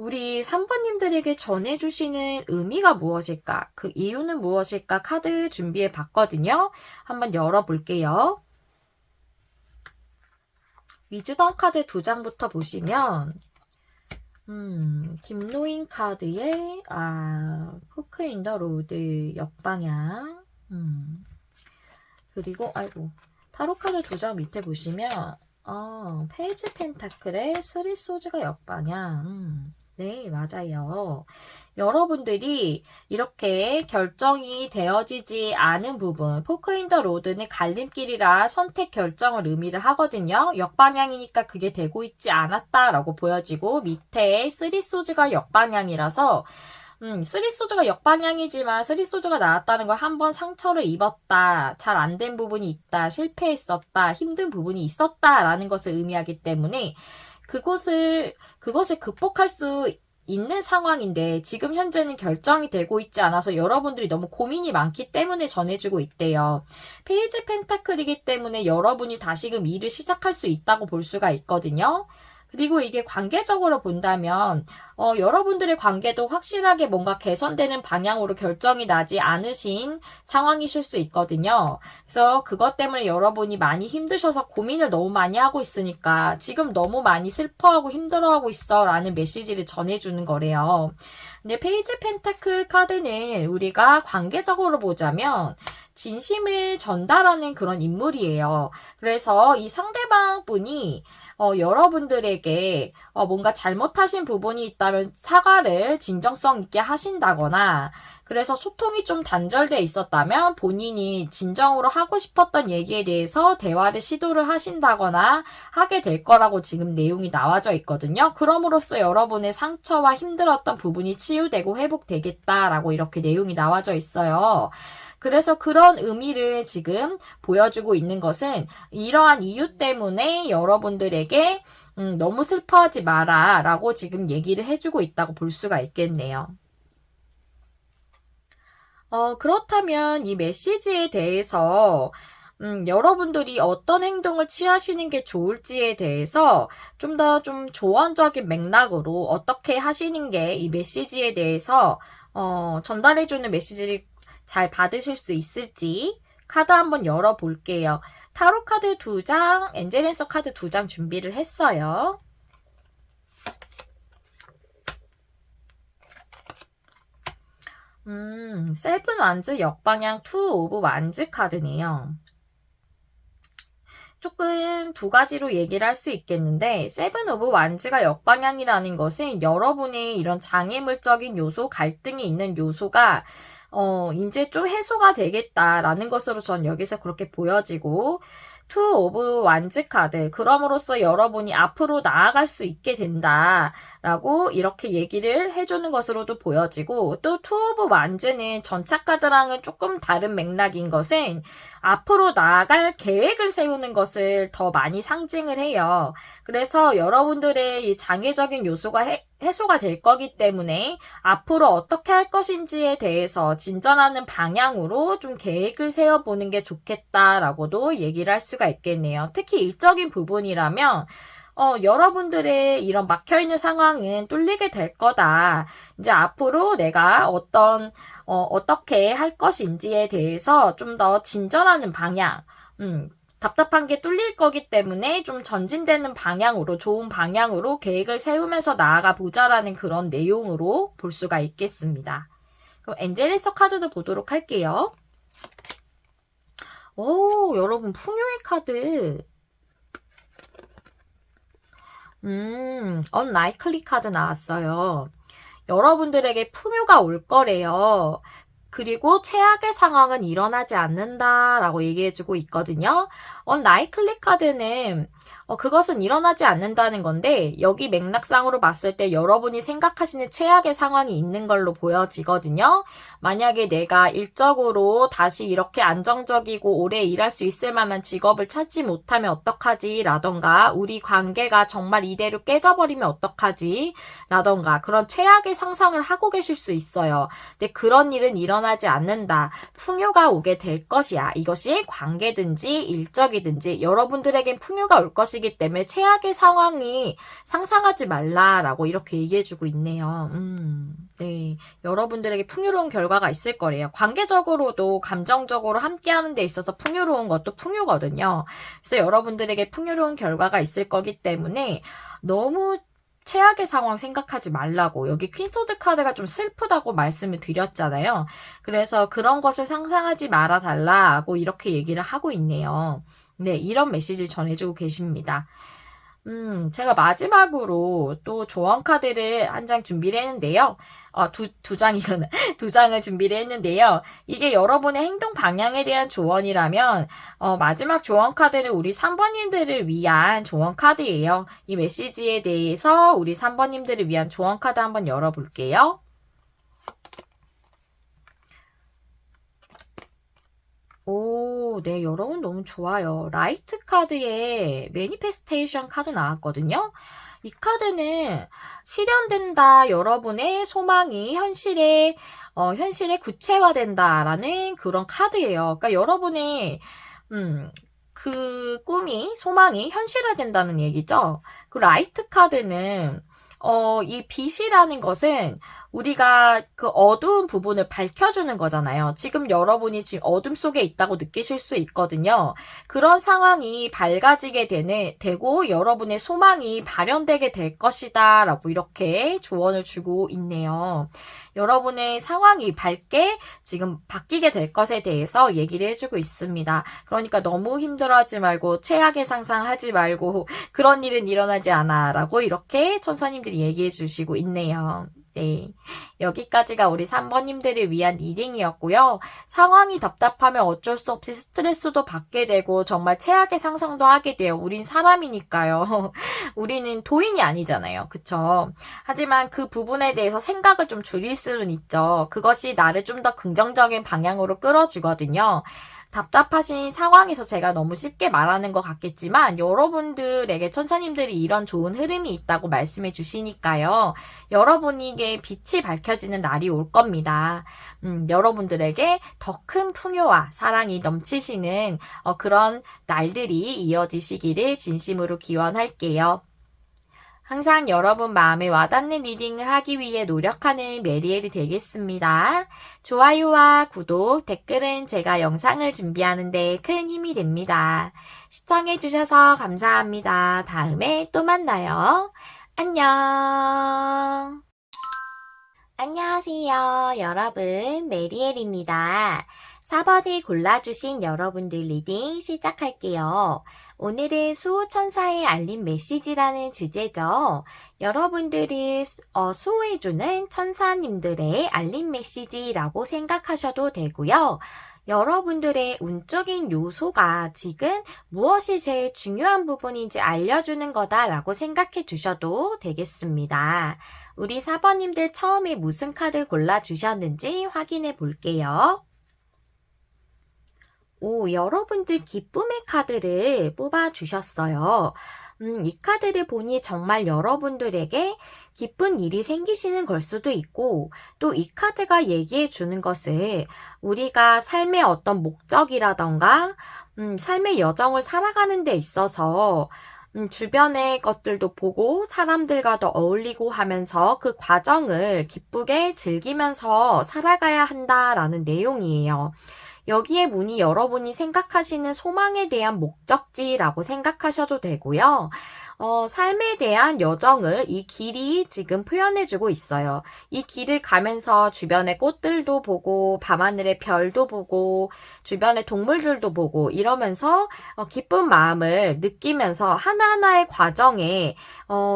우리 3번님들에게 전해주시는 의미가 무엇일까? 그 이유는 무엇일까? 카드 준비해 봤거든요. 한번 열어볼게요. 위즈덤 카드 2장부터 보시면 김노인 카드의 후크 인 더 로드 역방향, 그리고 타로 카드 2장 밑에 보시면 페이지 펜타클의 쓰리 소즈가 역방향. 네, 맞아요. 여러분들이 이렇게 결정이 되어지지 않은 부분, 포크 인 더 로드는 갈림길이라 선택 결정을 의미를 하거든요. 역방향이니까 그게 되고 있지 않았다라고 보여지고, 밑에 쓰리 소즈가 역방향이라서 쓰리 소즈가 역방향이지만 쓰리 소즈가 나왔다는 걸 한번 상처를 입었다, 잘 안 된 부분이 있다, 실패했었다, 힘든 부분이 있었다라는 것을 의미하기 때문에 그것을 극복할 수 있는 상황인데 지금 현재는 결정이 되고 있지 않아서 여러분들이 너무 고민이 많기 때문에 전해주고 있대요. 페이지 펜타클이기 때문에 여러분이 다시금 일을 시작할 수 있다고 볼 수가 있거든요. 그리고 이게 관계적으로 본다면 여러분들의 관계도 확실하게 뭔가 개선되는 방향으로 결정이 나지 않으신 상황이실 수 있거든요. 그래서 그것 때문에 여러분이 많이 힘드셔서 고민을 너무 많이 하고 있으니까 지금 너무 많이 슬퍼하고 힘들어하고 있어 라는 메시지를 전해주는 거래요. 근데 페이지 펜타클 카드는 우리가 관계적으로 보자면 진심을 전달하는 그런 인물이에요. 그래서 이 상대방 분이 여러분들에게 뭔가 잘못하신 부분이 있다면 사과를 진정성 있게 하신다거나, 그래서 소통이 좀 단절돼 있었다면 본인이 진정으로 하고 싶었던 얘기에 대해서 대화를 시도를 하신다거나 하게 될 거라고 지금 내용이 나와져 있거든요. 그럼으로써 여러분의 상처와 힘들었던 부분이 치유되고 회복되겠다라고 이렇게 내용이 나와져 있어요. 그래서 그런 의미를 지금 보여주고 있는 것은 이러한 이유 때문에 여러분들에게 너무 슬퍼하지 마라 라고 지금 얘기를 해주고 있다고 볼 수가 있겠네요. 그렇다면 이 메시지에 대해서 여러분들이 어떤 행동을 취하시는 게 좋을지에 대해서 좀 더 좀 조언적인 맥락으로 어떻게 하시는 게 이 메시지에 대해서 전달해주는 메시지를 잘 받으실 수 있을지 카드 한번 열어볼게요. 타로 카드 2장, 엔젤앤서 카드 2장 준비를 했어요. 세븐 완즈 역방향 2 오브 완즈 카드네요. 조금 두 가지로 얘기를 할 수 있겠는데, 세븐 오브 완즈가 역방향이라는 것은 여러분의 이런 장애물적인 요소, 갈등이 있는 요소가 이제 좀 해소가 되겠다라는 것으로 전 여기서 그렇게 보여지고, 투 오브 완즈 카드, 그럼으로써 여러분이 앞으로 나아갈 수 있게 된다라고 이렇게 얘기를 해주는 것으로도 보여지고, 또 투 오브 완즈는 전차 카드랑은 조금 다른 맥락인 것은 앞으로 나아갈 계획을 세우는 것을 더 많이 상징을 해요. 그래서 여러분들의 이 장애적인 요소가 해소가 될 거기 때문에 앞으로 어떻게 할 것인지에 대해서 진전하는 방향으로 좀 계획을 세워보는 게 좋겠다라고도 얘기를 할 수가 있겠네요. 특히 일적인 부분이라면 여러분들의 이런 막혀있는 상황은 뚫리게 될 거다. 이제 앞으로 내가 어떻게 할 것인지에 대해서 좀 더 진전하는 방향, 답답한 게 뚫릴 거기 때문에 좀 전진되는 방향으로, 좋은 방향으로 계획을 세우면서 나아가 보자라는 그런 내용으로 볼 수가 있겠습니다. 그럼 엔젤에서 카드도 보도록 할게요. 오, 여러분 풍요의 카드. unlikely 카드 나왔어요. 여러분들에게 풍요가 올 거래요. 그리고 최악의 상황은 일어나지 않는다라고 얘기해주고 있거든요. unlikely 카드는 그것은 일어나지 않는다는 건데, 여기 맥락상으로 봤을 때 여러분이 생각하시는 최악의 상황이 있는 걸로 보여지거든요. 만약에 내가 일적으로 다시 이렇게 안정적이고 오래 일할 수 있을 만한 직업을 찾지 못하면 어떡하지? 라던가, 우리 관계가 정말 이대로 깨져버리면 어떡하지? 라던가, 그런 최악의 상상을 하고 계실 수 있어요. 근데 그런 일은 일어나지 않는다. 풍요가 오게 될 것이야. 이것이 관계든지 일적이든지 여러분들에겐 풍요가 올 것이기 때문에 최악의 상황이 상상하지 말라라고 이렇게 얘기해주고 있네요. 네, 여러분들에게 풍요로운 결과가 있을 거래요. 관계적으로도 감정적으로 함께하는 데 있어서 풍요로운 것도 풍요거든요. 그래서 여러분들에게 풍요로운 결과가 있을 거기 때문에 너무 최악의 상황 생각하지 말라고. 여기 퀸소드 카드가 좀 슬프다고 말씀을 드렸잖아요. 그래서 그런 것을 상상하지 말아 달라고 이렇게 얘기를 하고 있네요. 네, 이런 메시지를 전해주고 계십니다. 제가 마지막으로 또 조언 카드를 한 장 준비를 했는데요. 두 장이구나. 두 장을 준비를 했는데요. 이게 여러분의 행동 방향에 대한 조언이라면, 마지막 조언 카드는 우리 3번님들을 위한 조언 카드예요. 이 메시지에 대해서 우리 3번님들을 위한 조언 카드 한번 열어볼게요. 오, 네, 여러분 너무 좋아요. 라이트 카드에 매니페스테이션 카드 나왔거든요. 이 카드는 실현된다, 여러분의 소망이 현실에 구체화된다라는 그런 카드예요. 그러니까 여러분의, 그 꿈이, 소망이 현실화된다는 얘기죠. 그 라이트 카드는, 이 빛이라는 것은 우리가 그 어두운 부분을 밝혀주는 거잖아요. 지금 여러분이 지금 어둠 속에 있다고 느끼실 수 있거든요. 그런 상황이 밝아지게 되고 여러분의 소망이 발현되게 될 것이다 라고 이렇게 조언을 주고 있네요. 여러분의 상황이 밝게 지금 바뀌게 될 것에 대해서 얘기를 해주고 있습니다. 그러니까 너무 힘들어하지 말고 최악의 상상하지 말고 그런 일은 일어나지 않아 라고 이렇게 천사님들이 얘기해 주시고 있네요. 네, 여기까지가 우리 3번님들을 위한 리딩이었고요. 상황이 답답하면 어쩔 수 없이 스트레스도 받게 되고 정말 최악의 상상도 하게 돼요. 우린 사람이니까요. 우리는 도인이 아니잖아요. 그쵸? 하지만 그 부분에 대해서 생각을 좀 줄일 수는 있죠. 그것이 나를 좀 더 긍정적인 방향으로 끌어주거든요. 답답하신 상황에서 제가 너무 쉽게 말하는 것 같겠지만 여러분들에게 천사님들이 이런 좋은 흐름이 있다고 말씀해 주시니까요. 여러분에게 빛이 밝혀지는 날이 올 겁니다. 여러분들에게 더 큰 풍요와 사랑이 넘치시는 그런 날들이 이어지시기를 진심으로 기원할게요. 항상 여러분 마음에 와닿는 리딩을 하기 위해 노력하는 메리엘이 되겠습니다. 좋아요와 구독, 댓글은 제가 영상을 준비하는 데 큰 힘이 됩니다. 시청해주셔서 감사합니다. 다음에 또 만나요. 안녕. 안녕하세요. 여러분, 메리엘입니다. 4번을 골라주신 여러분들 리딩 시작할게요. 오늘은 수호천사의 알림 메시지라는 주제죠. 여러분들이 수호해주는 천사님들의 알림 메시지라고 생각하셔도 되고요. 여러분들의 운적인 요소가 지금 무엇이 제일 중요한 부분인지 알려주는 거다라고 생각해 주셔도 되겠습니다. 우리 4번님들 처음에 무슨 카드 골라주셨는지 확인해 볼게요. 여러분들 기쁨의 카드를 뽑아주셨어요. 이 카드를 보니 정말 여러분들에게 기쁜 일이 생기시는 걸 수도 있고, 또 이 카드가 얘기해 주는 것은 우리가 삶의 어떤 목적이라던가, 삶의 여정을 살아가는 데 있어서 주변의 것들도 보고 사람들과도 어울리고 하면서 그 과정을 기쁘게 즐기면서 살아가야 한다라는 내용이에요. 여기에 문이 여러분이 생각하시는 소망에 대한 목적지라고 생각하셔도 되고요. 삶에 대한 여정을 이 길이 지금 표현해주고 있어요. 이 길을 가면서 주변의 꽃들도 보고 밤하늘의 별도 보고 주변의 동물들도 보고 이러면서 기쁜 마음을 느끼면서 하나하나의 과정에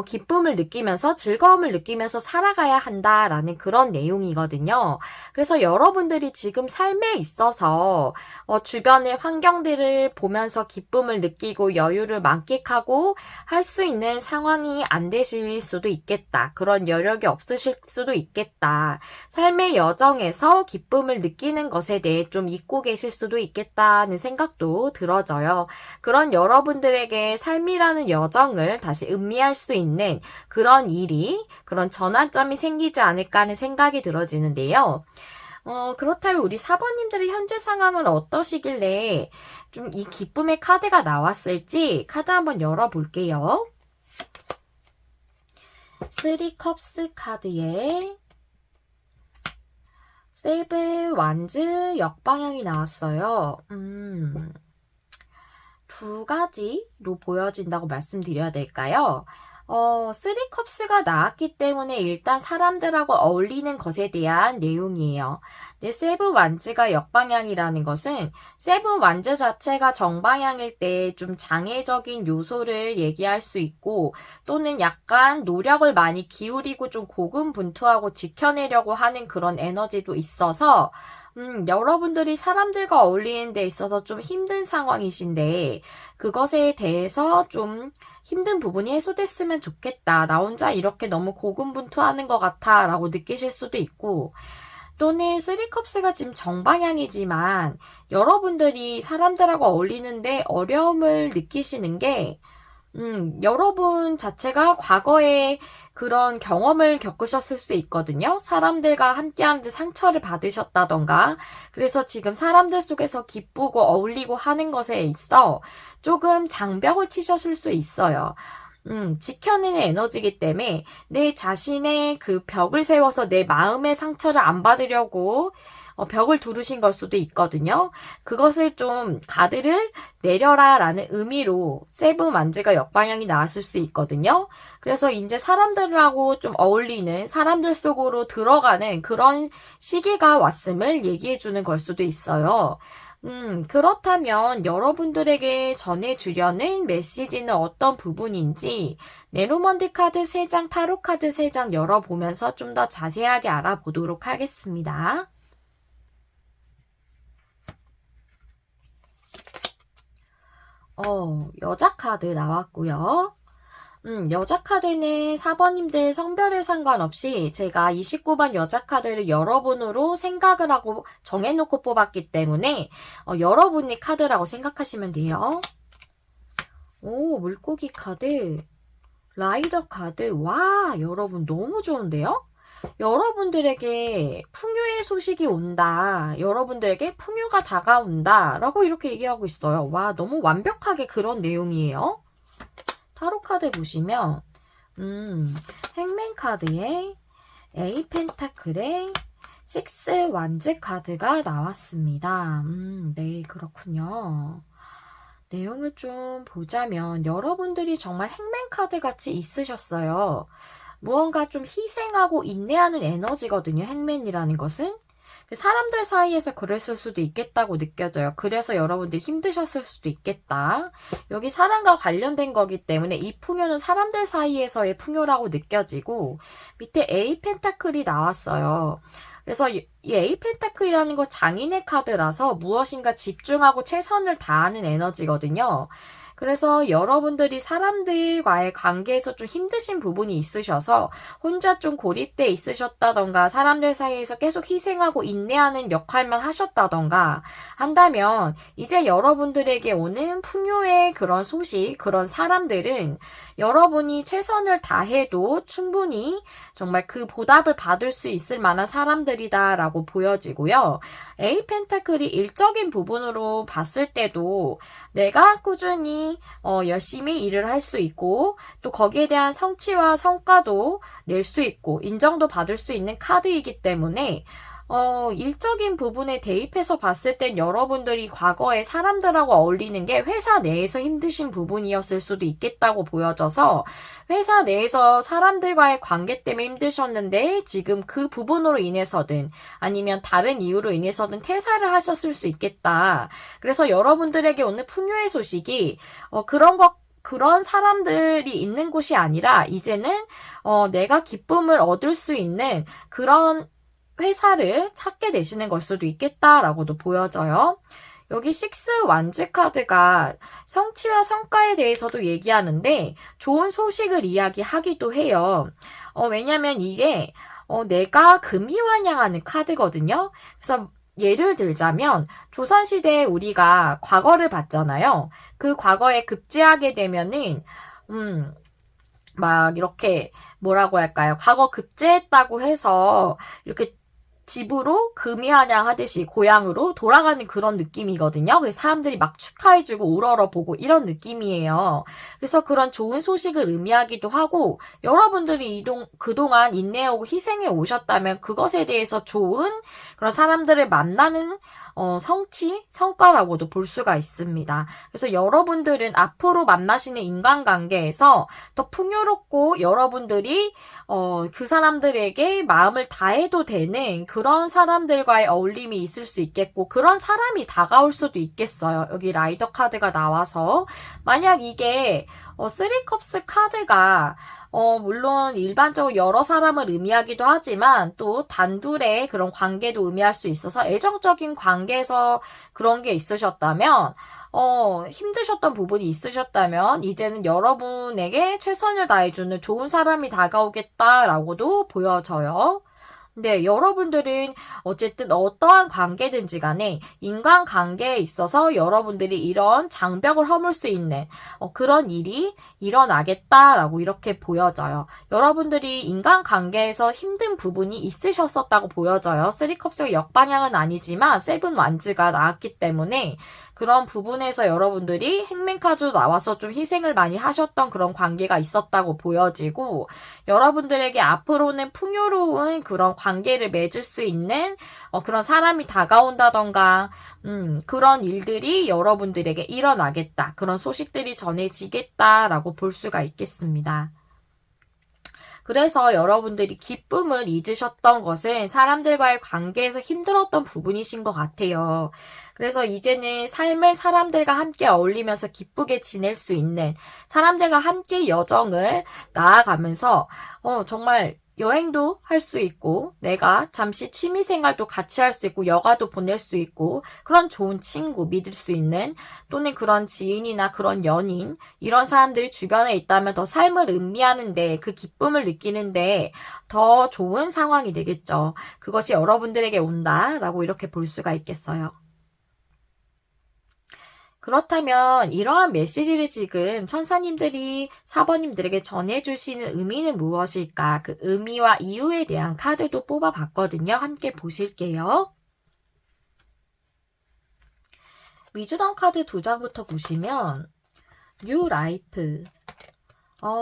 기쁨을 느끼면서 즐거움을 느끼면서 살아가야 한다라는 그런 내용이거든요. 그래서 여러분들이 지금 삶에 있어서 주변의 환경들을 보면서 기쁨을 느끼고 여유를 만끽하고 할 수 있는 상황이 안 되실 수도 있겠다. 그런 여력이 없으실 수도 있겠다. 삶의 여정에서 기쁨을 느끼는 것에 대해 좀 잊고 계실 수도 있겠다는 생각도 들어져요. 그런 여러분들에게 삶이라는 여정을 다시 음미할 수 있는 그런 일이, 그런 전환점이 생기지 않을까 하는 생각이 들어지는데요. 그렇다면 우리 4번님들의 현재 상황은 어떠시길래 좀 이 기쁨의 카드가 나왔을지 카드 한번 열어볼게요. 3컵스 카드에 세븐 완즈 역방향이 나왔어요. 두 가지로 보여진다고 말씀드려야 될까요? 3컵스가 나왔기 때문에 일단 사람들하고 어울리는 것에 대한 내용이에요. 근데 세븐 완즈가 역방향이라는 것은 세븐 완즈 자체가 정방향일 때 좀 장애적인 요소를 얘기할 수 있고 또는 약간 노력을 많이 기울이고 좀 고군분투하고 지켜내려고 하는 그런 에너지도 있어서 여러분들이 사람들과 어울리는 데 있어서 좀 힘든 상황이신데 그것에 대해서 좀 힘든 부분이 해소됐으면 좋겠다. 나 혼자 이렇게 너무 고군분투하는 것 같아 라고 느끼실 수도 있고 또는 3컵스가 지금 정방향이지만 여러분들이 사람들하고 어울리는데 어려움을 느끼시는 게 여러분 자체가 과거에 그런 경험을 겪으셨을 수 있거든요. 사람들과 함께하는데 상처를 받으셨다던가 그래서 지금 사람들 속에서 기쁘고 어울리고 하는 것에 있어 조금 장벽을 치셨을 수 있어요. 지켜내는 에너지이기 때문에 내 자신의 그 벽을 세워서 내 마음의 상처를 안 받으려고 벽을 두르신 걸 수도 있거든요. 그것을 좀 가드를 내려라 라는 의미로 세븐 완즈가 역방향이 나왔을 수 있거든요. 그래서 이제 사람들하고 좀 어울리는 사람들 속으로 들어가는 그런 시기가 왔음을 얘기해 주는 걸 수도 있어요. 그렇다면 여러분들에게 전해주려는 메시지는 어떤 부분인지 네로먼드 카드 3장, 타로 카드 3장 열어보면서 좀 더 자세하게 알아보도록 하겠습니다. 여자 카드 나왔고요. 여자 카드는 4번님들 성별에 상관없이 제가 29번 여자 카드를 여러분으로 생각을 하고 정해놓고 뽑았기 때문에 여러분의 카드라고 생각하시면 돼요. 물고기 카드, 라이더 카드, 와, 여러분 너무 좋은데요? 여러분들에게 풍요의 소식이 온다. 여러분들에게 풍요가 다가온다. 라고 이렇게 얘기하고 있어요. 와, 너무 완벽하게 그런 내용이에요. 타로 카드 보시면 행맨 카드에 A 펜타클에 6 완즈 카드가 나왔습니다. 네, 그렇군요. 내용을 좀 보자면 여러분들이 정말 행맨 카드 같이 있으셨어요. 무언가 좀 희생하고 인내하는 에너지거든요. 행맨이라는 것은. 사람들 사이에서 그랬을 수도 있겠다고 느껴져요. 그래서 여러분들이 힘드셨을 수도 있겠다. 여기 사랑과 관련된 거기 때문에 이 풍요는 사람들 사이에서의 풍요라고 느껴지고 밑에 A 펜타클이 나왔어요. 그래서 이 A 펜타클이라는 거 장인의 카드라서 무엇인가 집중하고 최선을 다하는 에너지거든요. 그래서 여러분들이 사람들과의 관계에서 좀 힘드신 부분이 있으셔서 혼자 좀 고립돼 있으셨다던가 사람들 사이에서 계속 희생하고 인내하는 역할만 하셨다던가 한다면 이제 여러분들에게 오는 풍요의 그런 소식, 그런 사람들은 여러분이 최선을 다해도 충분히 정말 그 보답을 받을 수 있을 만한 사람들이다라고 보여지고요. A 펜타클이 일적인 부분으로 봤을 때도 내가 꾸준히 열심히 일을 할 수 있고 또 거기에 대한 성취와 성과도 낼 수 있고 인정도 받을 수 있는 카드이기 때문에 일적인 부분에 대입해서 봤을 땐 여러분들이 과거에 사람들하고 어울리는 게 회사 내에서 힘드신 부분이었을 수도 있겠다고 보여져서 회사 내에서 사람들과의 관계 때문에 힘드셨는데 지금 그 부분으로 인해서든 아니면 다른 이유로 인해서든 퇴사를 하셨을 수 있겠다. 그래서 여러분들에게 오늘 풍요의 소식이 그런 사람들이 있는 곳이 아니라 이제는 내가 기쁨을 얻을 수 있는 그런 회사를 찾게 되시는 걸 수도 있겠다라고도 보여져요. 여기 6 완즈 카드가 성취와 성과에 대해서도 얘기하는데 좋은 소식을 이야기하기도 해요. 왜냐면 이게 내가 금이환영하는 카드거든요. 그래서 예를 들자면 조선시대에 우리가 과거를 봤잖아요. 그 과거에 급제하게 되면은 막 이렇게 뭐라고 할까요? 과거 급제했다고 해서 이렇게 집으로 금이환영하듯이 고향으로 돌아가는 그런 느낌이거든요. 그래서 사람들이 막 축하해주고 우러러보고 이런 느낌이에요. 그래서 그런 좋은 소식을 의미하기도 하고 여러분들이 그동안 인내하고 희생해 오셨다면 그것에 대해서 좋은 그런 사람들을 만나는 성취, 성과라고도 볼 수가 있습니다. 그래서 여러분들은 앞으로 만나시는 인간관계에서 더 풍요롭고 여러분들이 그 사람들에게 마음을 다해도 되는 그런 사람들과의 어울림이 있을 수 있겠고 그런 사람이 다가올 수도 있겠어요. 여기 라이더 카드가 나와서 만약 이게 3컵스 카드가 물론 일반적으로 여러 사람을 의미하기도 하지만 또 단둘의 그런 관계도 의미할 수 있어서 애정적인 관계에서 그런 게 있으셨다면 힘드셨던 부분이 있으셨다면 이제는 여러분에게 최선을 다해주는 좋은 사람이 다가오겠다라고도 보여져요. 네, 여러분들은 어쨌든 어떠한 관계든지 간에 인간관계에 있어서 여러분들이 이런 장벽을 허물 수 있는 그런 일이 일어나겠다라고 이렇게 보여져요. 여러분들이 인간관계에서 힘든 부분이 있으셨었다고 보여져요. 3컵스가 역방향은 아니지만 7 완즈가 나왔기 때문에 그런 부분에서 여러분들이 행맨카드도 나와서 좀 희생을 많이 하셨던 그런 관계가 있었다고 보여지고 여러분들에게 앞으로는 풍요로운 그런 관계를 맺을 수 있는 그런 사람이 다가온다던가 그런 일들이 여러분들에게 일어나겠다. 그런 소식들이 전해지겠다라고 볼 수가 있겠습니다. 그래서 여러분들이 기쁨을 잊으셨던 것은 사람들과의 관계에서 힘들었던 부분이신 것 같아요. 그래서 이제는 삶을 사람들과 함께 어울리면서 기쁘게 지낼 수 있는 사람들과 함께 여정을 나아가면서 정말 여행도 할 수 있고 내가 잠시 취미생활도 같이 할 수 있고 여가도 보낼 수 있고 그런 좋은 친구 믿을 수 있는 또는 그런 지인이나 그런 연인 이런 사람들이 주변에 있다면 더 삶을 음미하는데 그 기쁨을 느끼는데 더 좋은 상황이 되겠죠. 그것이 여러분들에게 온다라고 이렇게 볼 수가 있겠어요. 그렇다면 이러한 메시지를 지금 천사님들이 사번님들에게 전해주시는 의미는 무엇일까? 그 의미와 이유에 대한 카드도 뽑아봤거든요. 함께 보실게요. 위즈덤 카드 2장부터 보시면 뉴 라이프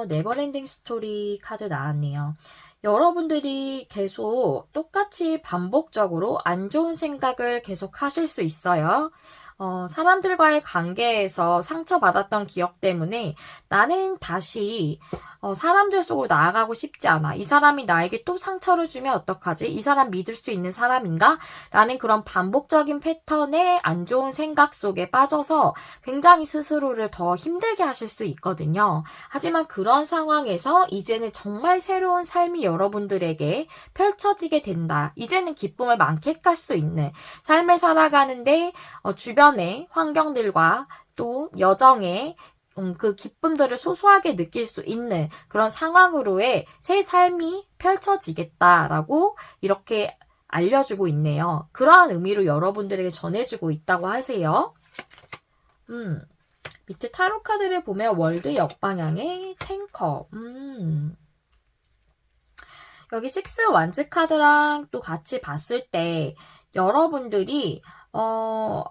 네버엔딩 스토리 카드 나왔네요. 여러분들이 계속 똑같이 반복적으로 안 좋은 생각을 계속 하실 수 있어요. 사람들과의 관계에서 상처받았던 기억 때문에 나는 다시 사람들 속으로 나아가고 싶지 않아. 이 사람이 나에게 또 상처를 주면 어떡하지? 이 사람 믿을 수 있는 사람인가? 라는 그런 반복적인 패턴의 안 좋은 생각 속에 빠져서 굉장히 스스로를 더 힘들게 하실 수 있거든요. 하지만 그런 상황에서 이제는 정말 새로운 삶이 여러분들에게 펼쳐지게 된다. 이제는 기쁨을 만끽할 수 있는 삶을 살아가는데 주변의 환경들과 또 여정의 그 기쁨들을 소소하게 느낄 수 있는 그런 상황으로의 새 삶이 펼쳐지겠다라고 이렇게 알려주고 있네요. 그러한 의미로 여러분들에게 전해주고 있다고 하세요. 밑에 타로 카드를 보면 월드 역방향의 탱커. 여기 식스 완즈 카드랑 또 같이 봤을 때 여러분들이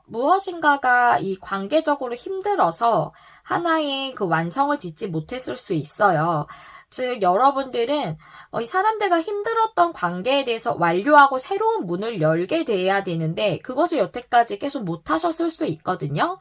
무엇인가가 이 관계적으로 힘들어서 하나의 그 완성을 짓지 못했을 수 있어요. 즉 여러분들은 이 사람들과 힘들었던 관계에 대해서 완료하고 새로운 문을 열게 돼야 되는데 그것을 여태까지 계속 못하셨을 수 있거든요.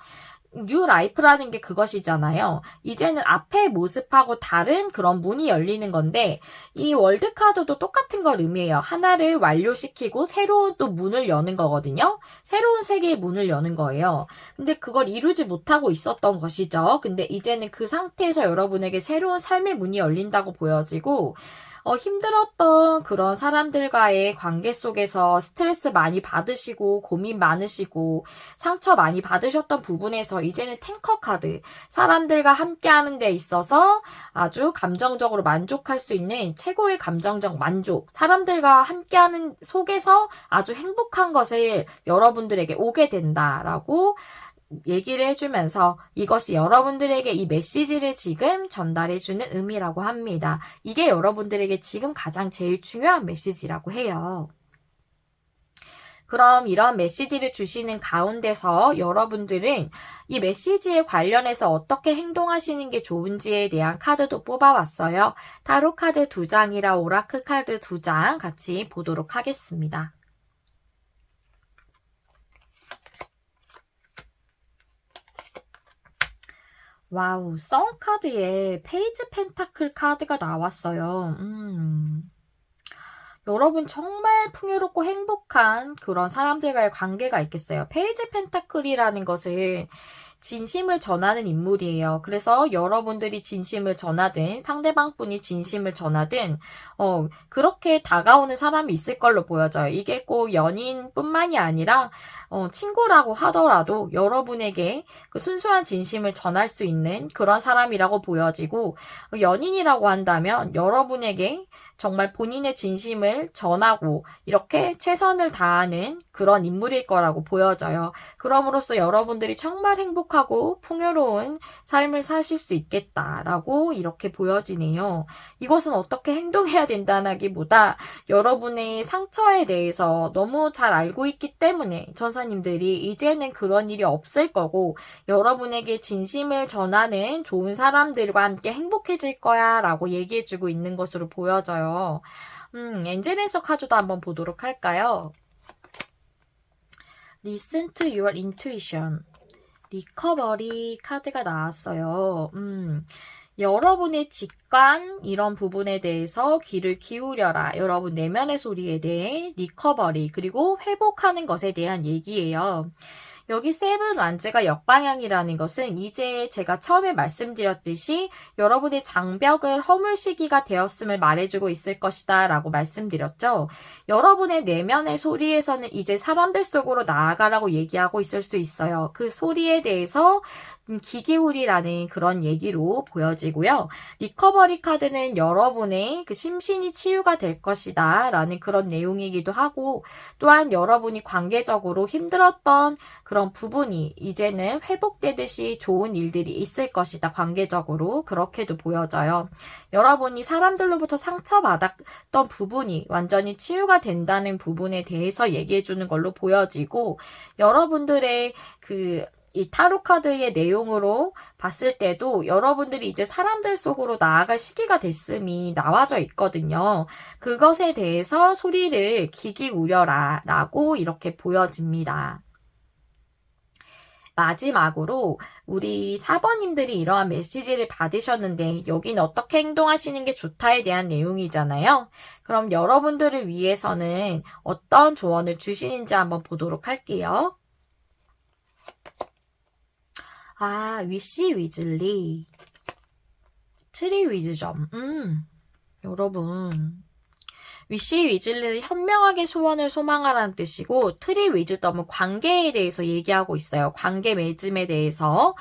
뉴 라이프라는 게 그것이잖아요. 이제는 앞의 모습하고 다른 그런 문이 열리는 건데 이 월드 카드도 똑같은 걸 의미해요. 하나를 완료시키고 새로운 또 문을 여는 거거든요. 새로운 세계의 문을 여는 거예요. 근데 그걸 이루지 못하고 있었던 것이죠. 근데 이제는 그 상태에서 여러분에게 새로운 삶의 문이 열린다고 보여지고 힘들었던 그런 사람들과의 관계 속에서 스트레스 많이 받으시고 고민 많으시고 상처 많이 받으셨던 부분에서 이제는 탱커 카드, 사람들과 함께하는 데 있어서 아주 감정적으로 만족할 수 있는 최고의 감정적 만족, 사람들과 함께하는 속에서 아주 행복한 것을 여러분들에게 오게 된다라고 얘기를 해주면서 이것이 여러분들에게 이 메시지를 지금 전달해주는 의미라고 합니다. 이게 여러분들에게 지금 가장 제일 중요한 메시지라고 해요. 그럼 이런 메시지를 주시는 가운데서 여러분들은 이 메시지에 관련해서 어떻게 행동하시는 게 좋은지에 대한 카드도 뽑아왔어요. 타로 카드 2장이랑 오라클 카드 2장 같이 보도록 하겠습니다. 와우, 선 카드에 페이지 펜타클 카드가 나왔어요. 여러분 정말 풍요롭고 행복한 그런 사람들과의 관계가 있겠어요. 페이지 펜타클이라는 것은 진심을 전하는 인물이에요. 그래서 여러분들이 진심을 전하든 상대방 분이 진심을 전하든 그렇게 다가오는 사람이 있을 걸로 보여져요. 이게 꼭 연인뿐만이 아니라 친구라고 하더라도 여러분에게 그 순수한 진심을 전할 수 있는 그런 사람이라고 보여지고 연인이라고 한다면 여러분에게 정말 본인의 진심을 전하고 이렇게 최선을 다하는 그런 인물일 거라고 보여져요. 그럼으로써 여러분들이 정말 행복하고 풍요로운 삶을 사실 수 있겠다라고 이렇게 보여지네요. 이것은 어떻게 행동해야 된다기보다 여러분의 상처에 대해서 너무 잘 알고 있기 때문에 천사님들이 이제는 그런 일이 없을 거고 여러분에게 진심을 전하는 좋은 사람들과 함께 행복해질 거야 라고 얘기해주고 있는 것으로 보여져요. 엔젤에서 카드도 한번 보도록 할까요? Listen to your intuition. 리커버리 카드가 나왔어요. 여러분의 직관 이런 부분에 대해서 귀를 기울여라. 여러분 내면의 소리에 대해 리커버리 그리고 회복하는 것에 대한 얘기예요. 여기 세븐 완즈가 역방향이라는 것은 이제 제가 처음에 말씀드렸듯이 여러분의 장벽을 허물 시기가 되었음을 말해주고 있을 것이다 라고 말씀드렸죠. 여러분의 내면의 소리에서는 이제 사람들 속으로 나아가라고 얘기하고 있을 수 있어요. 그 소리에 대해서 귀 기울이라는 그런 얘기로 보여지고요. 리커버리 카드는 여러분의 그 심신이 치유가 될 것이다 라는 그런 내용이기도 하고 또한 여러분이 관계적으로 힘들었던 그런 부분이 이제는 회복되듯이 좋은 일들이 있을 것이다. 관계적으로 그렇게도 보여져요. 여러분이 사람들로부터 상처받았던 부분이 완전히 치유가 된다는 부분에 대해서 얘기해 주는 걸로 보여지고 여러분들의 그 이 타로 카드의 내용으로 봤을 때도 여러분들이 이제 사람들 속으로 나아갈 시기가 됐음이 나와져 있거든요. 그것에 대해서 소리를 귀기 우려라 라고 이렇게 보여집니다. 마지막으로 우리 사번님들이 이러한 메시지를 받으셨는데 여기는 어떻게 행동하시는 게 좋다에 대한 내용이잖아요. 그럼 여러분들을 위해서는 어떤 조언을 주시는지 한번 보도록 할게요. 위시 위즐리 트리 위즈점 여러분 위시 위즐리는 현명하게 소원을 소망하라는 뜻이고 트리 위즈덤은 관계에 대해서 얘기하고 있어요. 관계 맺음에 대해서.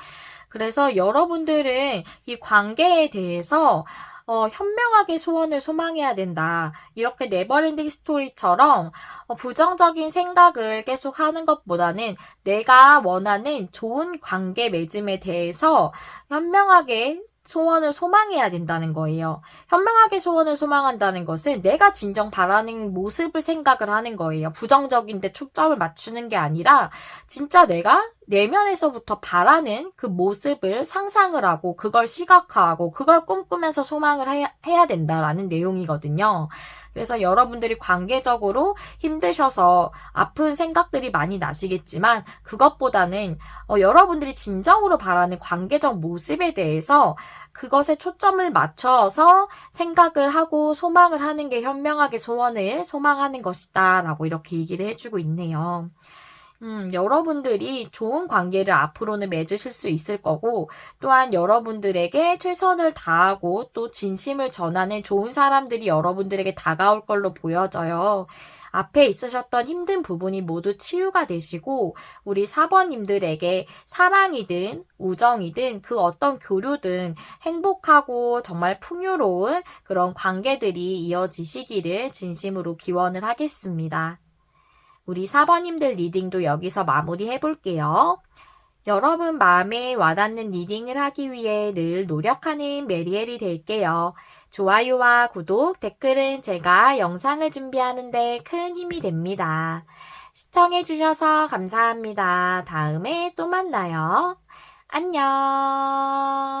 그래서 여러분들은 이 관계에 대해서 현명하게 소원을 소망해야 된다. 이렇게 네버엔딩 스토리처럼 부정적인 생각을 계속 하는 것보다는 내가 원하는 좋은 관계 맺음에 대해서 현명하게 소원을 소망해야 된다는 거예요. 현명하게 소원을 소망한다는 것은 내가 진정 바라는 모습을 생각을 하는 거예요. 부정적인데 초점을 맞추는 게 아니라 진짜 내가 내면에서부터 바라는 그 모습을 상상을 하고 그걸 시각화하고 그걸 꿈꾸면서 소망을 해야 된다라는 내용이거든요. 그래서 여러분들이 관계적으로 힘드셔서 아픈 생각들이 많이 나시겠지만 그것보다는 여러분들이 진정으로 바라는 관계적 모습에 대해서 그것에 초점을 맞춰서 생각을 하고 소망을 하는 게 현명하게 소원을 소망하는 것이다 라고 이렇게 얘기를 해주고 있네요. 여러분들이 좋은 관계를 앞으로는 맺으실 수 있을 거고 또한 여러분들에게 최선을 다하고 또 진심을 전하는 좋은 사람들이 여러분들에게 다가올 걸로 보여져요. 앞에 있으셨던 힘든 부분이 모두 치유가 되시고 우리 사번님들에게 사랑이든 우정이든 그 어떤 교류든 행복하고 정말 풍요로운 그런 관계들이 이어지시기를 진심으로 기원을 하겠습니다. 우리 사번님들 리딩도 여기서 마무리해 볼게요. 여러분 마음에 와닿는 리딩을 하기 위해 늘 노력하는 메리엘이 될게요. 좋아요와 구독, 댓글은 제가 영상을 준비하는데 큰 힘이 됩니다. 시청해주셔서 감사합니다. 다음에 또 만나요. 안녕.